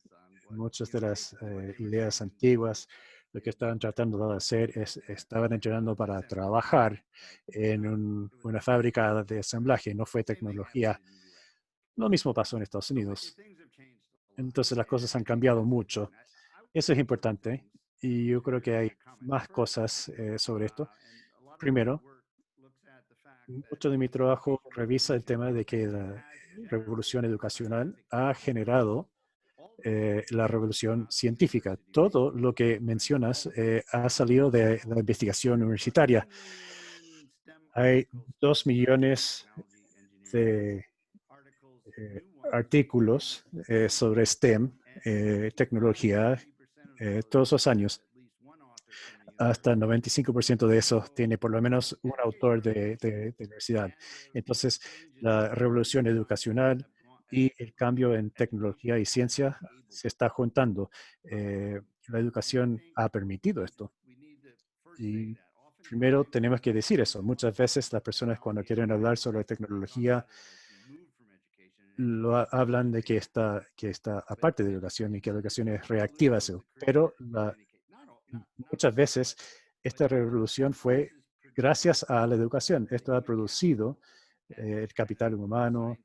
Muchas de las ideas antiguas, lo que estaban tratando de hacer estaban entrenando para trabajar en una fábrica de ensamblaje, no fue tecnología. Lo mismo pasó en Estados Unidos. Entonces las cosas han cambiado mucho. Eso es importante y yo creo que hay más cosas sobre esto. Primero, mucho de mi trabajo revisa el tema de que la revolución educacional ha generado la revolución científica. Todo lo que mencionas ha salido de la investigación universitaria. Hay 2 millones de artículos sobre STEM, tecnología, todos los años. Hasta el 95% de esos tiene por lo menos un autor de universidad. Entonces, la revolución educacional y el cambio en tecnología y ciencia se está juntando. La educación ha permitido esto. Y primero tenemos que decir eso. Muchas veces las personas cuando quieren hablar sobre tecnología hablan de que está aparte de la educación y que la educación es reactiva a eso. Pero muchas veces esta revolución fue gracias a la educación. Esto ha producido el capital humano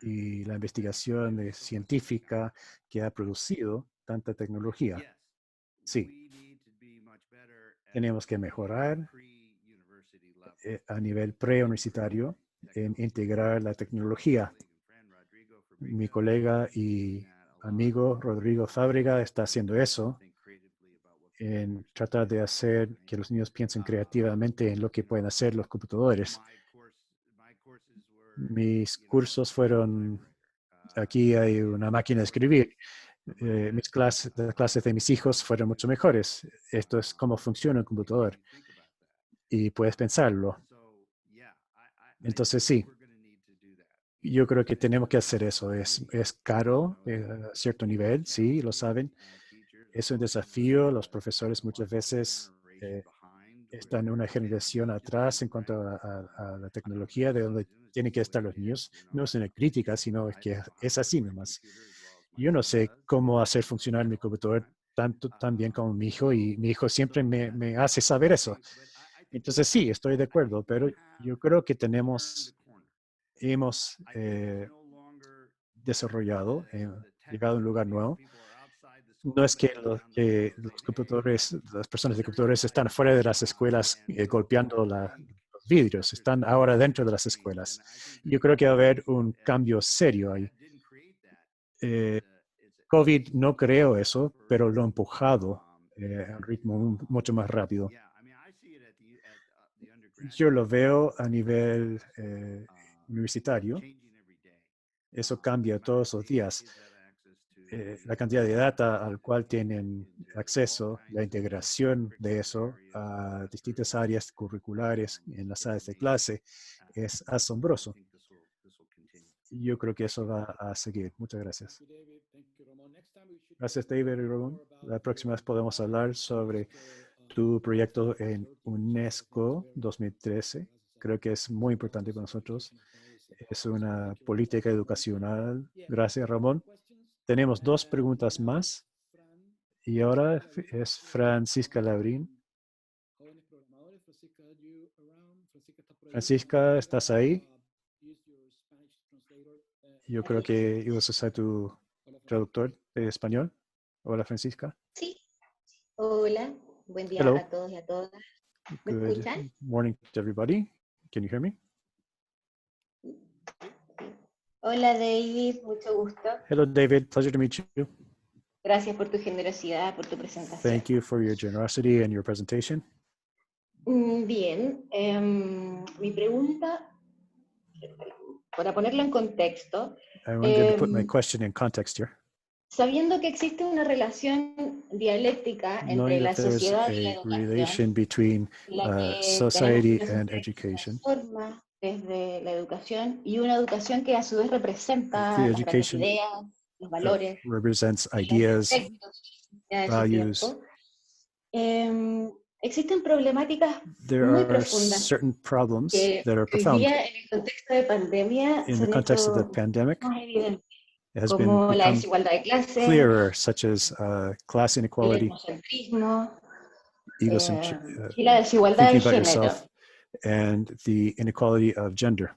y la investigación científica que ha producido tanta tecnología. Sí, tenemos que mejorar a nivel preuniversitario en integrar la tecnología. Mi colega y amigo Rodrigo Fábrega está haciendo eso en tratar de hacer que los niños piensen creativamente en lo que pueden hacer los computadores. Mis cursos fueron, aquí hay una máquina de escribir. Las clases de mis hijos fueron mucho mejores. Esto es cómo funciona el computador. Y puedes pensarlo. Entonces sí, yo creo que tenemos que hacer eso. Es caro a cierto nivel, sí, lo saben. Es un desafío. Los profesores muchas veces están una generación atrás en cuanto a la tecnología, de donde tienen que estar los niños. No es una crítica, sino es que es así nomás. Yo no sé cómo hacer funcionar mi computador tan bien como mi hijo, y mi hijo siempre me hace saber eso. Entonces sí, estoy de acuerdo, pero yo creo que hemos desarrollado, llegado a un lugar nuevo No es que los computadores, las personas de computadores están fuera de las escuelas golpeando los vidrios, están ahora dentro de las escuelas. Yo creo que va a haber un cambio serio ahí. COVID no creó eso, pero lo ha empujado a un ritmo mucho más rápido. Yo lo veo a nivel universitario. Eso cambia todos los días. La cantidad de data al cual tienen acceso, la integración de eso a distintas áreas curriculares en las salas de clase es asombroso. Yo creo que eso va a seguir. Muchas gracias. Gracias, David y Ramón. La próxima vez podemos hablar sobre tu proyecto en UNESCO 2013. Creo que es muy importante para nosotros. Es una política educacional. Gracias, Ramón. Tenemos 2 preguntas más. Y ahora es Francisca Labrín. Francisca, ¿estás ahí? Yo creo que ibas a ser tu traductor de español. Hola, Francisca. Sí. Hola. Buen día Hello. a todos y a todas. ¿Me Good escuchan? morning to everybody. Can you hear me? Hola, David. Mucho gusto. Hello, David. Pleasure to meet you. Gracias por tu generosidad, por tu presentación. Thank you for your generosity and your presentation. Bien. Mi pregunta, para ponerlo en contexto, I'm going to put my question in context here. sabiendo que existe una relación dialéctica entre Knowing la that there's sociedad y la a educación, relation between la que society tenemos and una education. forma desde la educación y una educación que a su vez representa The las grandes education ideas, los valores, represents los ideas, efectos de su values. tiempo. Existen problemáticas There muy are profundas certain problems que that are hoy profound. día en el contexto de pandemia In se the han context of the hecho pandemic, más evidentes, it has been como la become desigualdad de clase, clearer, such as class el inequality, etnocentrismo egocentrism, y la desigualdad thinking de about género. yourself, and the inequality of gender.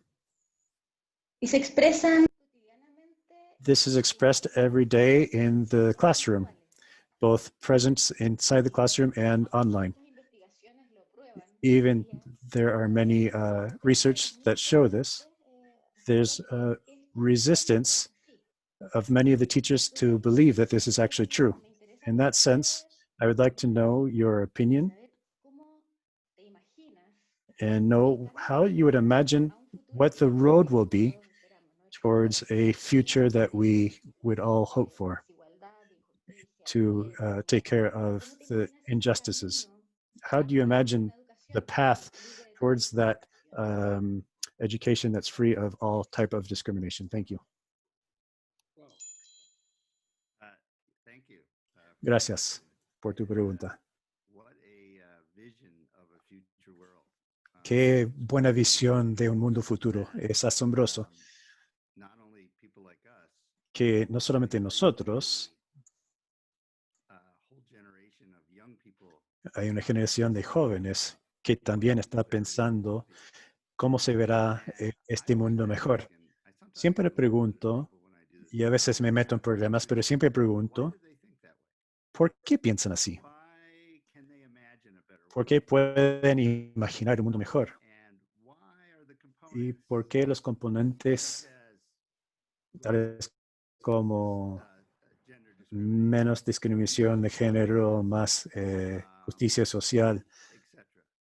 Y se expresan This is expressed every day in the classroom, both present inside the classroom and online. Even there are many research that show this. There's a resistance of many of the teachers to believe that this is actually true. In that sense, I would like to know your opinion and know how you would imagine what the road will be towards a future that we would all hope for to take care of the injustices. How do you imagine the path towards that education that's free of all type of discrimination? Thank you. Gracias por tu pregunta. Qué buena visión de un mundo futuro. Es asombroso que no solamente nosotros, hay una generación de jóvenes que también está pensando cómo se verá este mundo mejor. Siempre pregunto, y a veces me meto en problemas, pero siempre pregunto, ¿por qué piensan así? ¿Por qué pueden imaginar un mundo mejor? ¿Y por qué los componentes, tales como menos discriminación de género, más justicia social,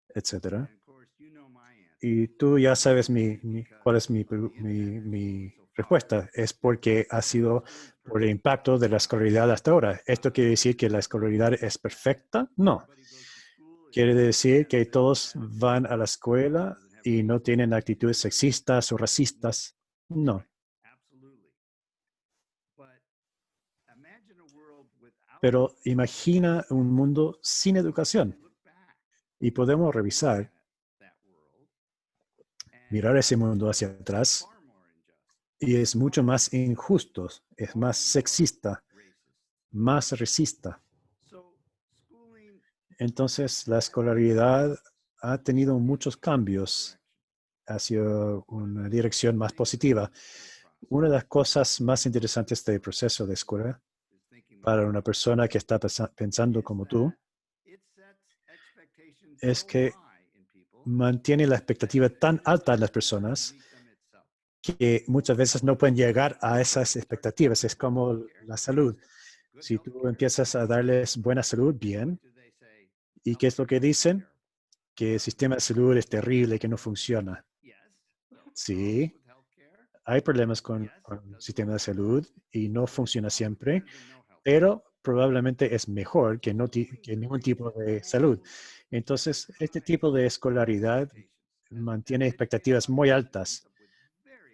etcétera? Y tú ya sabes cuál es mi respuesta. Es porque ha sido por el impacto de la escolaridad hasta ahora. ¿Esto quiere decir que la escolaridad es perfecta? No. Quiere decir que todos van a la escuela y no tienen actitudes sexistas o racistas. No. Pero imagina un mundo sin educación. Y podemos revisar, mirar ese mundo hacia atrás, y es mucho más injusto, es más sexista, más racista. Entonces, la escolaridad ha tenido muchos cambios hacia una dirección más positiva. Una de las cosas más interesantes del proceso de escuela para una persona que está pensando como tú es que mantiene la expectativa tan alta en las personas que muchas veces no pueden llegar a esas expectativas. Es como la salud. Si tú empiezas a darles buena salud, bien. ¿Y qué es lo que dicen? Que el sistema de salud es terrible, que no funciona. Sí, hay problemas con el sistema de salud y no funciona siempre, pero probablemente es mejor que, que ningún tipo de salud. Entonces, este tipo de escolaridad mantiene expectativas muy altas.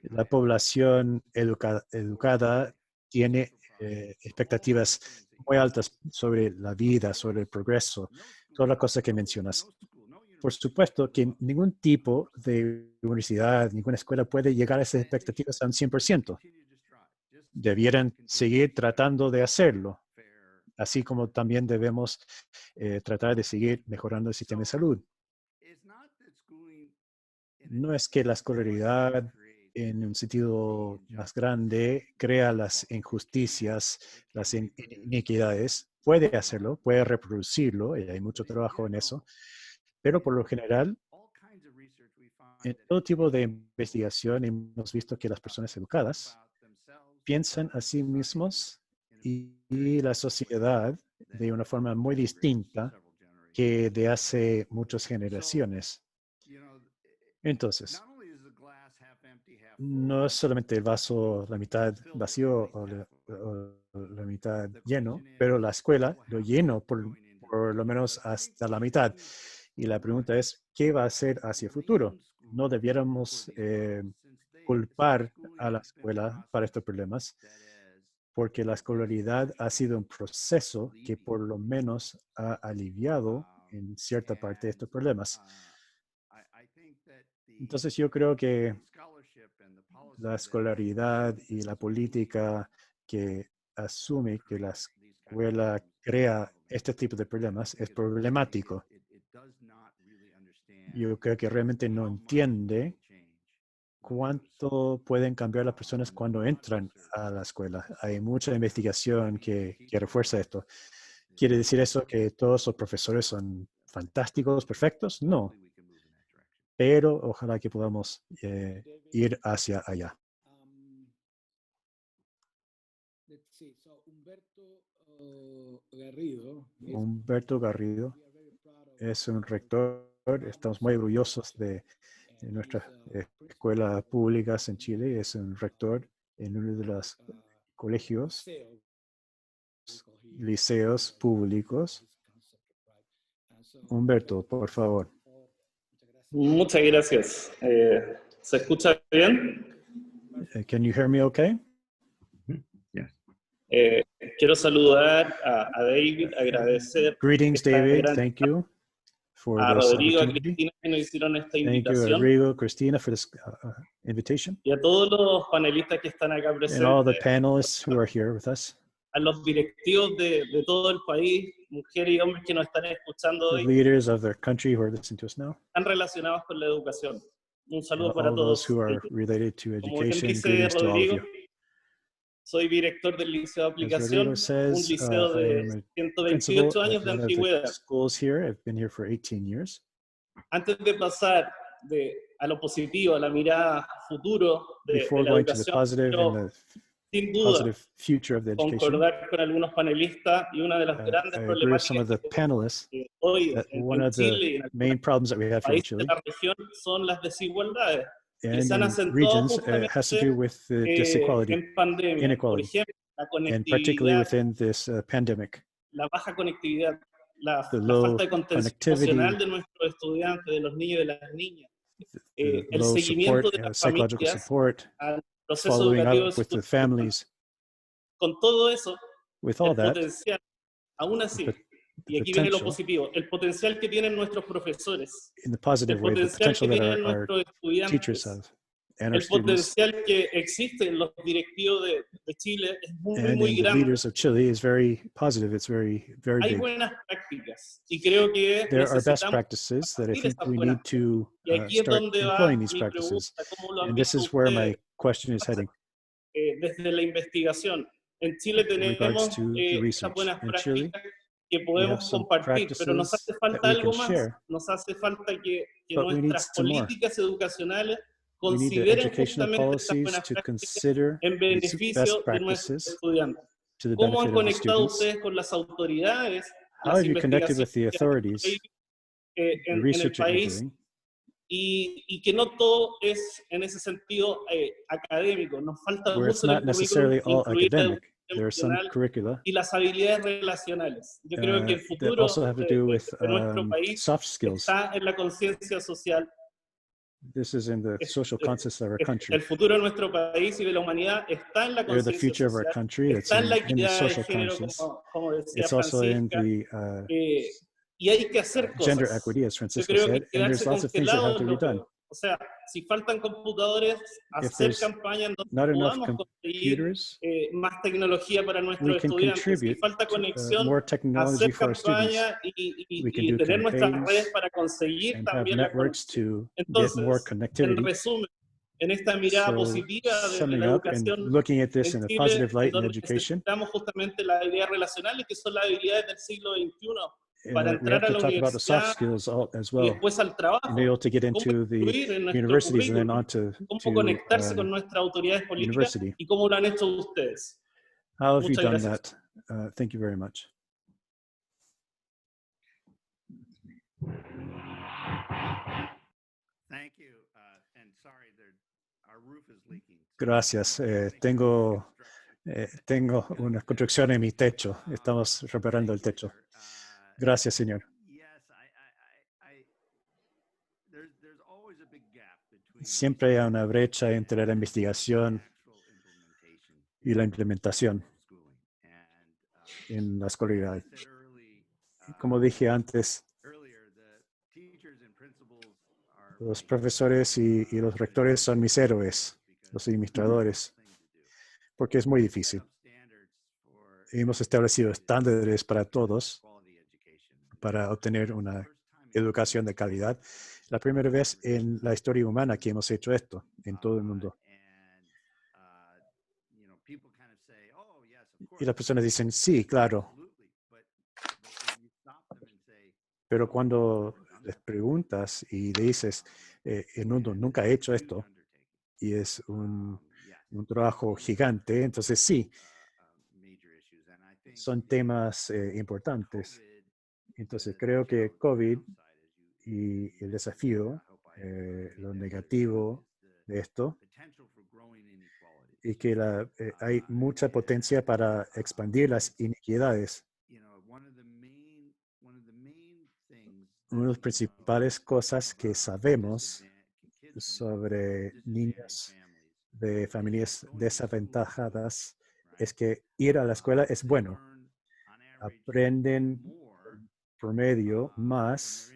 La población educada tiene expectativas muy altas sobre la vida, sobre el progreso, todas las cosas que mencionas. Por supuesto que ningún tipo de universidad, ninguna escuela puede llegar a esas expectativas al 100%. Debieran seguir tratando de hacerlo, así como también debemos tratar de seguir mejorando el sistema de salud. No es que la escolaridad en un sentido más grande crea las injusticias, las inequidades. Puede hacerlo, puede reproducirlo, y hay mucho trabajo en eso, pero por lo general, en todo tipo de investigación hemos visto que las personas educadas piensan a sí mismos y la sociedad de una forma muy distinta que de hace muchas generaciones. Entonces, no es solamente el vaso la mitad vacío o la mitad lleno, pero la escuela lo lleno por lo menos hasta la mitad. Y la pregunta es, ¿qué va a hacer hacia el futuro? No debiéramos culpar a la escuela para estos problemas, porque la escolaridad ha sido un proceso que por lo menos ha aliviado en cierta parte de estos problemas. Entonces yo creo que la escolaridad y la política que asume que la escuela crea este tipo de problemas es problemático. Yo creo que realmente no entiende cuánto pueden cambiar las personas cuando entran a la escuela. Hay mucha investigación que refuerza esto. ¿Quiere decir eso que todos los profesores son fantásticos, perfectos? No, pero ojalá que podamos ir hacia allá. Humberto Garrido es un rector. Estamos muy orgullosos de nuestras escuelas públicas en Chile. Es un rector en uno de los colegios, liceos públicos. Humberto, por favor. Muchas gracias. ¿Se escucha bien? Can you hear me okay? Quiero saludar a David, agradecer. Greetings, David. Thank you for a this Rodrigo, a opportunity. Cristina que nos hicieron esta Thank you, invitación. Rodrigo, Cristina, for this invitation. Y a todos los panelistas que están acá And all the presentes. panelists who are here with us. A los directivos de todo el país, mujeres y hombres que nos están escuchando The hoy, leaders of their country who are listening to us now. están relacionados con la educación. Un And saludo para all those todos. who are related to Como bien education. dice Greetings to all of Rodrigo, you. soy director del Liceo de As Aplicación, Rodrigo un says, liceo I de am a 128 principal años at de one of the antigüedad. schools here. I've been here for 18 years. Antes de pasar a lo positivo, a la mirada futuro de Before la going to the educación, positive quiero, and sin the duda, positive future of the education, concordar con algunos panelistas y una de las grandes I agree with some of problemáticas the panelists que hoy that en one of the Chile y en main algunos problems that we have here in países Chile de la región son las desigualdades que and se han in acentuado regions has to justamente do with the disequality, en pandemia. Por inequality, ejemplo, la and particularly conectividad, within this pandemic, la baja conectividad, la the low falta de contención connectivity, emocional de nuestros estudiantes, de los niños y de las niñas, the el low seguimiento support, de las psychological familias support, al proceso following educativo de up with su the families. Con todo eso, With all el that, potencial, aún así, the y aquí viene lo potential, positivo, el potencial que tienen nuestros profesores, in the el positive way, the potencial que potential that tienen our nuestros teachers estudiantes, have and our el students potencial que existe en los directivos de Chile es muy, and muy in the grande. leaders of Chile is very positive. It's very, very Hay big. buenas prácticas y creo que There are best necesitamos practices that I compartir think esas we buenas need to prácticas. Y aquí es start donde va employing these mi practices. pregunta, ¿cómo lo han And this visto is where ustedes my question is heading. desde la investigación? En Chile in regards tenemos to the estas research. buenas In Chile, prácticas que we have podemos some compartir, pero nos practices hace that falta we can algo más. share, Nos hace falta que but we need nuestras some more. políticas educacionales We need the consideren educational justamente estas policies buenas to prácticas consider en these best beneficio de nuestros practices estudiantes. to the ¿Cómo han benefit of the conectado students. ustedes con las autoridades, How las have you connected with investigaciones the que han authorities, hecho the en el research that you're país? doing? Y que no todo es en ese sentido académico. Nos falta Where it's mucho en not el necessarily currículum all incluir la academic. educación There are some emocional curricula y las habilidades relacionales. Yo creo que el that futuro also have to do with de nuestro país soft skills. está en la conciencia social. This is in the social conscience of our country. El futuro de nuestro país y de la humanidad está en la They're the conciencia future of our social, country. It's está en la in the equidad de social género, conscience. como decía It's also in Francisca, the y hay que hacer gender cosas. equity, as Yo Francisco creo que said, and quedarse there's lots of things that have congelado to be done. o sea, si faltan computadores, If hacer there's campañas donde not enough podamos conseguir computers, más tecnología para we nuestros can estudiantes. Si contribute falta conexión, more technology hacer for our students. campañas We can y do tener nuestras campaigns redes para conseguir and have también la networks conexión. to get more Entonces, en connectivity. resumen, en esta mirada So, positiva de summing la up and educación looking at this en in a Chile, positive en light in donde education, necesitamos justamente las habilidades relacionales, que son las habilidades del siglo XXI, para we entrar have a to la talk about the soft universidad skills as y well, después al trabajo. and be able to get Cómo into the incluir en nuestro universities and then currículum, on to cómo conectarse con nuestras autoridades políticas university. y cómo lo han hecho ustedes. How have you Muchas done gracias. that? Thank you very much. Thank you. And sorry, our roof is leaking. Gracias. Tengo una construcción en mi techo. Estamos reparando el techo. Gracias, señor. Siempre hay una brecha entre la investigación y la implementación en la escolaridad. Como dije antes, los profesores y los rectores son mis héroes, los administradores, porque es muy difícil. Hemos establecido estándares para todos para obtener una educación de calidad. La primera vez en la historia humana que hemos hecho esto en todo el mundo. Y las personas dicen, sí, claro. Pero cuando les preguntas y le dices, el mundo nunca ha hecho esto, y es un trabajo gigante, entonces sí, son temas importantes. Entonces creo que COVID y el desafío, lo negativo de esto, y que hay mucha potencia para expandir las inequidades. Una de las principales cosas que sabemos sobre niños de familias desaventajadas es que ir a la escuela es bueno. Aprenden promedio más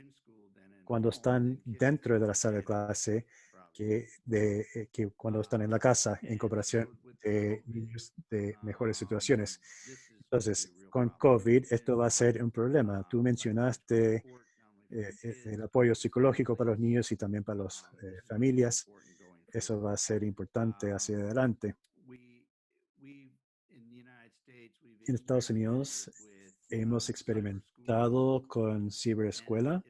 cuando están dentro de la sala de clase que cuando están en la casa, en comparación de niños de mejores situaciones. Entonces, con COVID, esto va a ser un problema. Tú mencionaste el apoyo psicológico para los niños y también para las familias. Eso va a ser importante hacia adelante. En Estados Unidos hemos experimentado con ciberescuela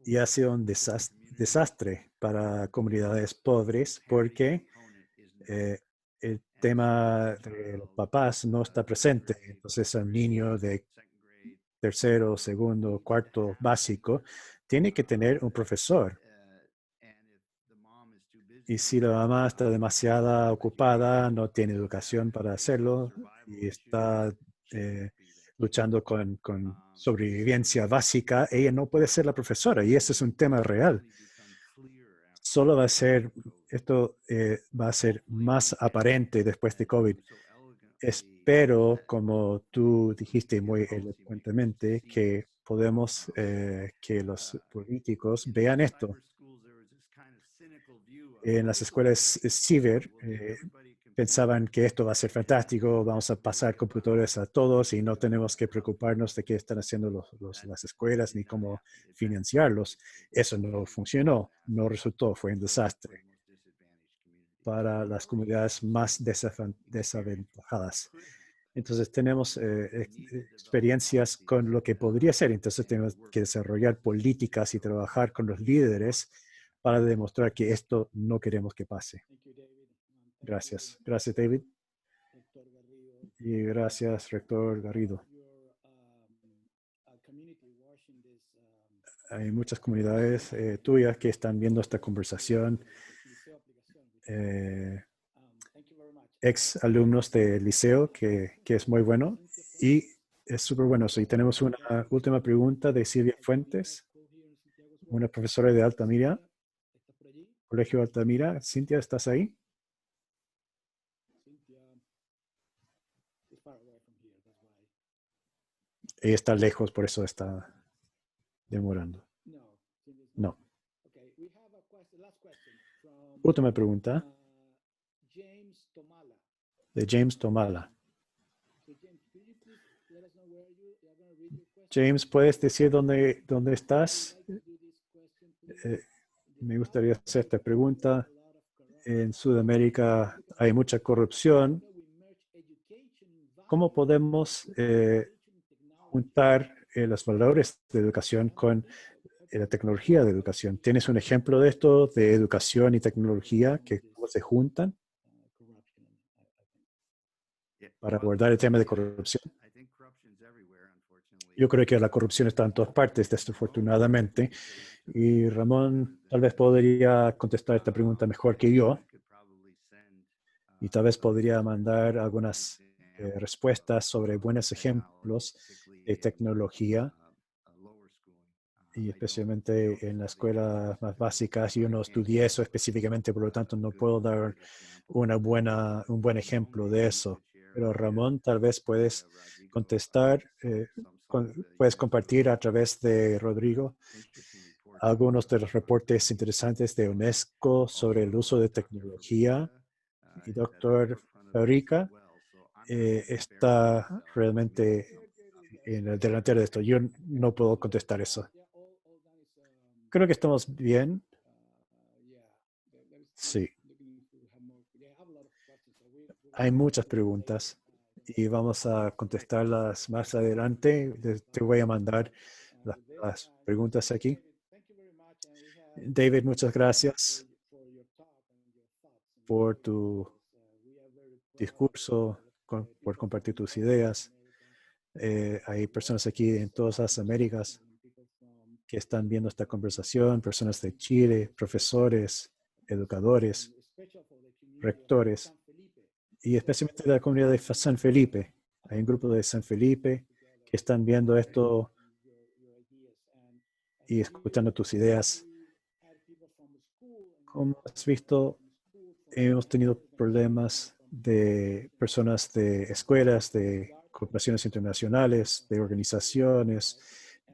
y ha sido un desastre para comunidades pobres porque el tema de los papás no está presente. Entonces, un niño de tercero, segundo, cuarto básico tiene que tener un profesor. Y si la mamá está demasiado ocupada, no tiene educación para hacerlo y está luchando con sobrevivencia básica, ella no puede ser la profesora y ese es un tema real. Solo esto va a ser más aparente después de COVID. Espero, como tú dijiste muy elocuentemente, que podemos, que los políticos vean esto. En las escuelas ciber pensaban que esto va a ser fantástico, vamos a pasar computadores a todos y no tenemos que preocuparnos de qué están haciendo las escuelas ni cómo financiarlos. Eso no funcionó, no resultó, fue un desastre. para las comunidades más desaventajadas. Entonces tenemos experiencias con lo que podría ser. Entonces tenemos que desarrollar políticas y trabajar con los líderes para demostrar que esto no queremos que pase. Gracias. Gracias, David. Y gracias, Rector Garrido. Hay muchas comunidades tuyas que están viendo esta conversación. Ex alumnos del liceo, que es muy bueno. Y es súper bueno. Y tenemos una última pregunta de Silvia Fuentes, una profesora de Altamira, Colegio de Altamira. Cintia, ¿estás ahí? Ella está lejos, por eso está demorando. No. Última pregunta. De James Tomala. James, ¿puedes decir dónde estás? Me gustaría hacer esta pregunta. En Sudamérica hay mucha corrupción. ¿Cómo podemos juntar los valores de educación con la tecnología de educación? ¿Tienes un ejemplo de esto, de educación y tecnología, que cómo se juntan para abordar el tema de corrupción? Yo creo que la corrupción está en todas partes, desafortunadamente. Y Ramón tal vez podría contestar esta pregunta mejor que yo. Y tal vez podría mandar algunas respuestas sobre buenos ejemplos de tecnología. Y especialmente en la escuela más básica, yo no estudié eso específicamente, por lo tanto no puedo dar un buen ejemplo de eso. Pero Ramón, tal vez puedes contestar, puedes compartir a través de Rodrigo algunos de los reportes interesantes de UNESCO sobre el uso de tecnología. Y doctor Fabrica está realmente en el delantero de esto. Yo no puedo contestar eso. Creo que estamos bien. Sí. Hay muchas preguntas y vamos a contestarlas más adelante. Te voy a mandar las preguntas aquí. David, muchas gracias por tu discurso, por compartir tus ideas. Hay personas aquí en todas las Américas que están viendo esta conversación, personas de Chile, profesores, educadores, rectores, y especialmente de la comunidad de San Felipe. Hay un grupo de San Felipe que están viendo esto y escuchando tus ideas. Como has visto, hemos tenido problemas de personas de escuelas, de corporaciones internacionales, de organizaciones,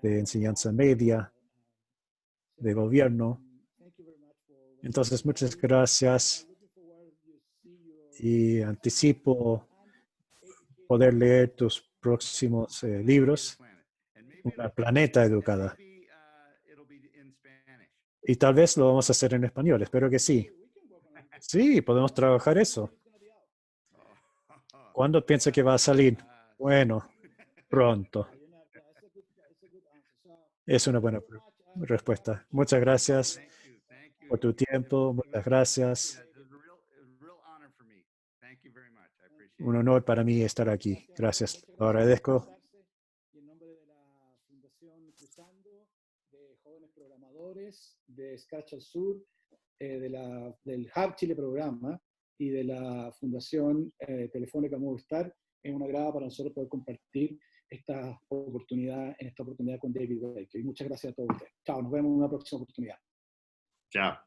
de enseñanza media, de gobierno. Entonces, muchas gracias y anticipo poder leer tus próximos libros, Una planeta educada. Y tal vez lo vamos a hacer en español, espero que sí. Sí, podemos trabajar eso. ¿Cuándo piensa que va a salir? Bueno, pronto. Es una buena respuesta. Muchas gracias por tu tiempo. Muchas gracias. Un honor para mí estar aquí. Gracias. Lo agradezco. En nombre de la Fundación Cruzando, de Jóvenes Programadores, de Scratch al Sur, del Hub Chile Programa y de la Fundación Telefónica Movistar, es un agrado para nosotros poder compartir esta oportunidad con David Baker. Y muchas gracias a todos ustedes. Chao, nos vemos en una próxima oportunidad. Chao.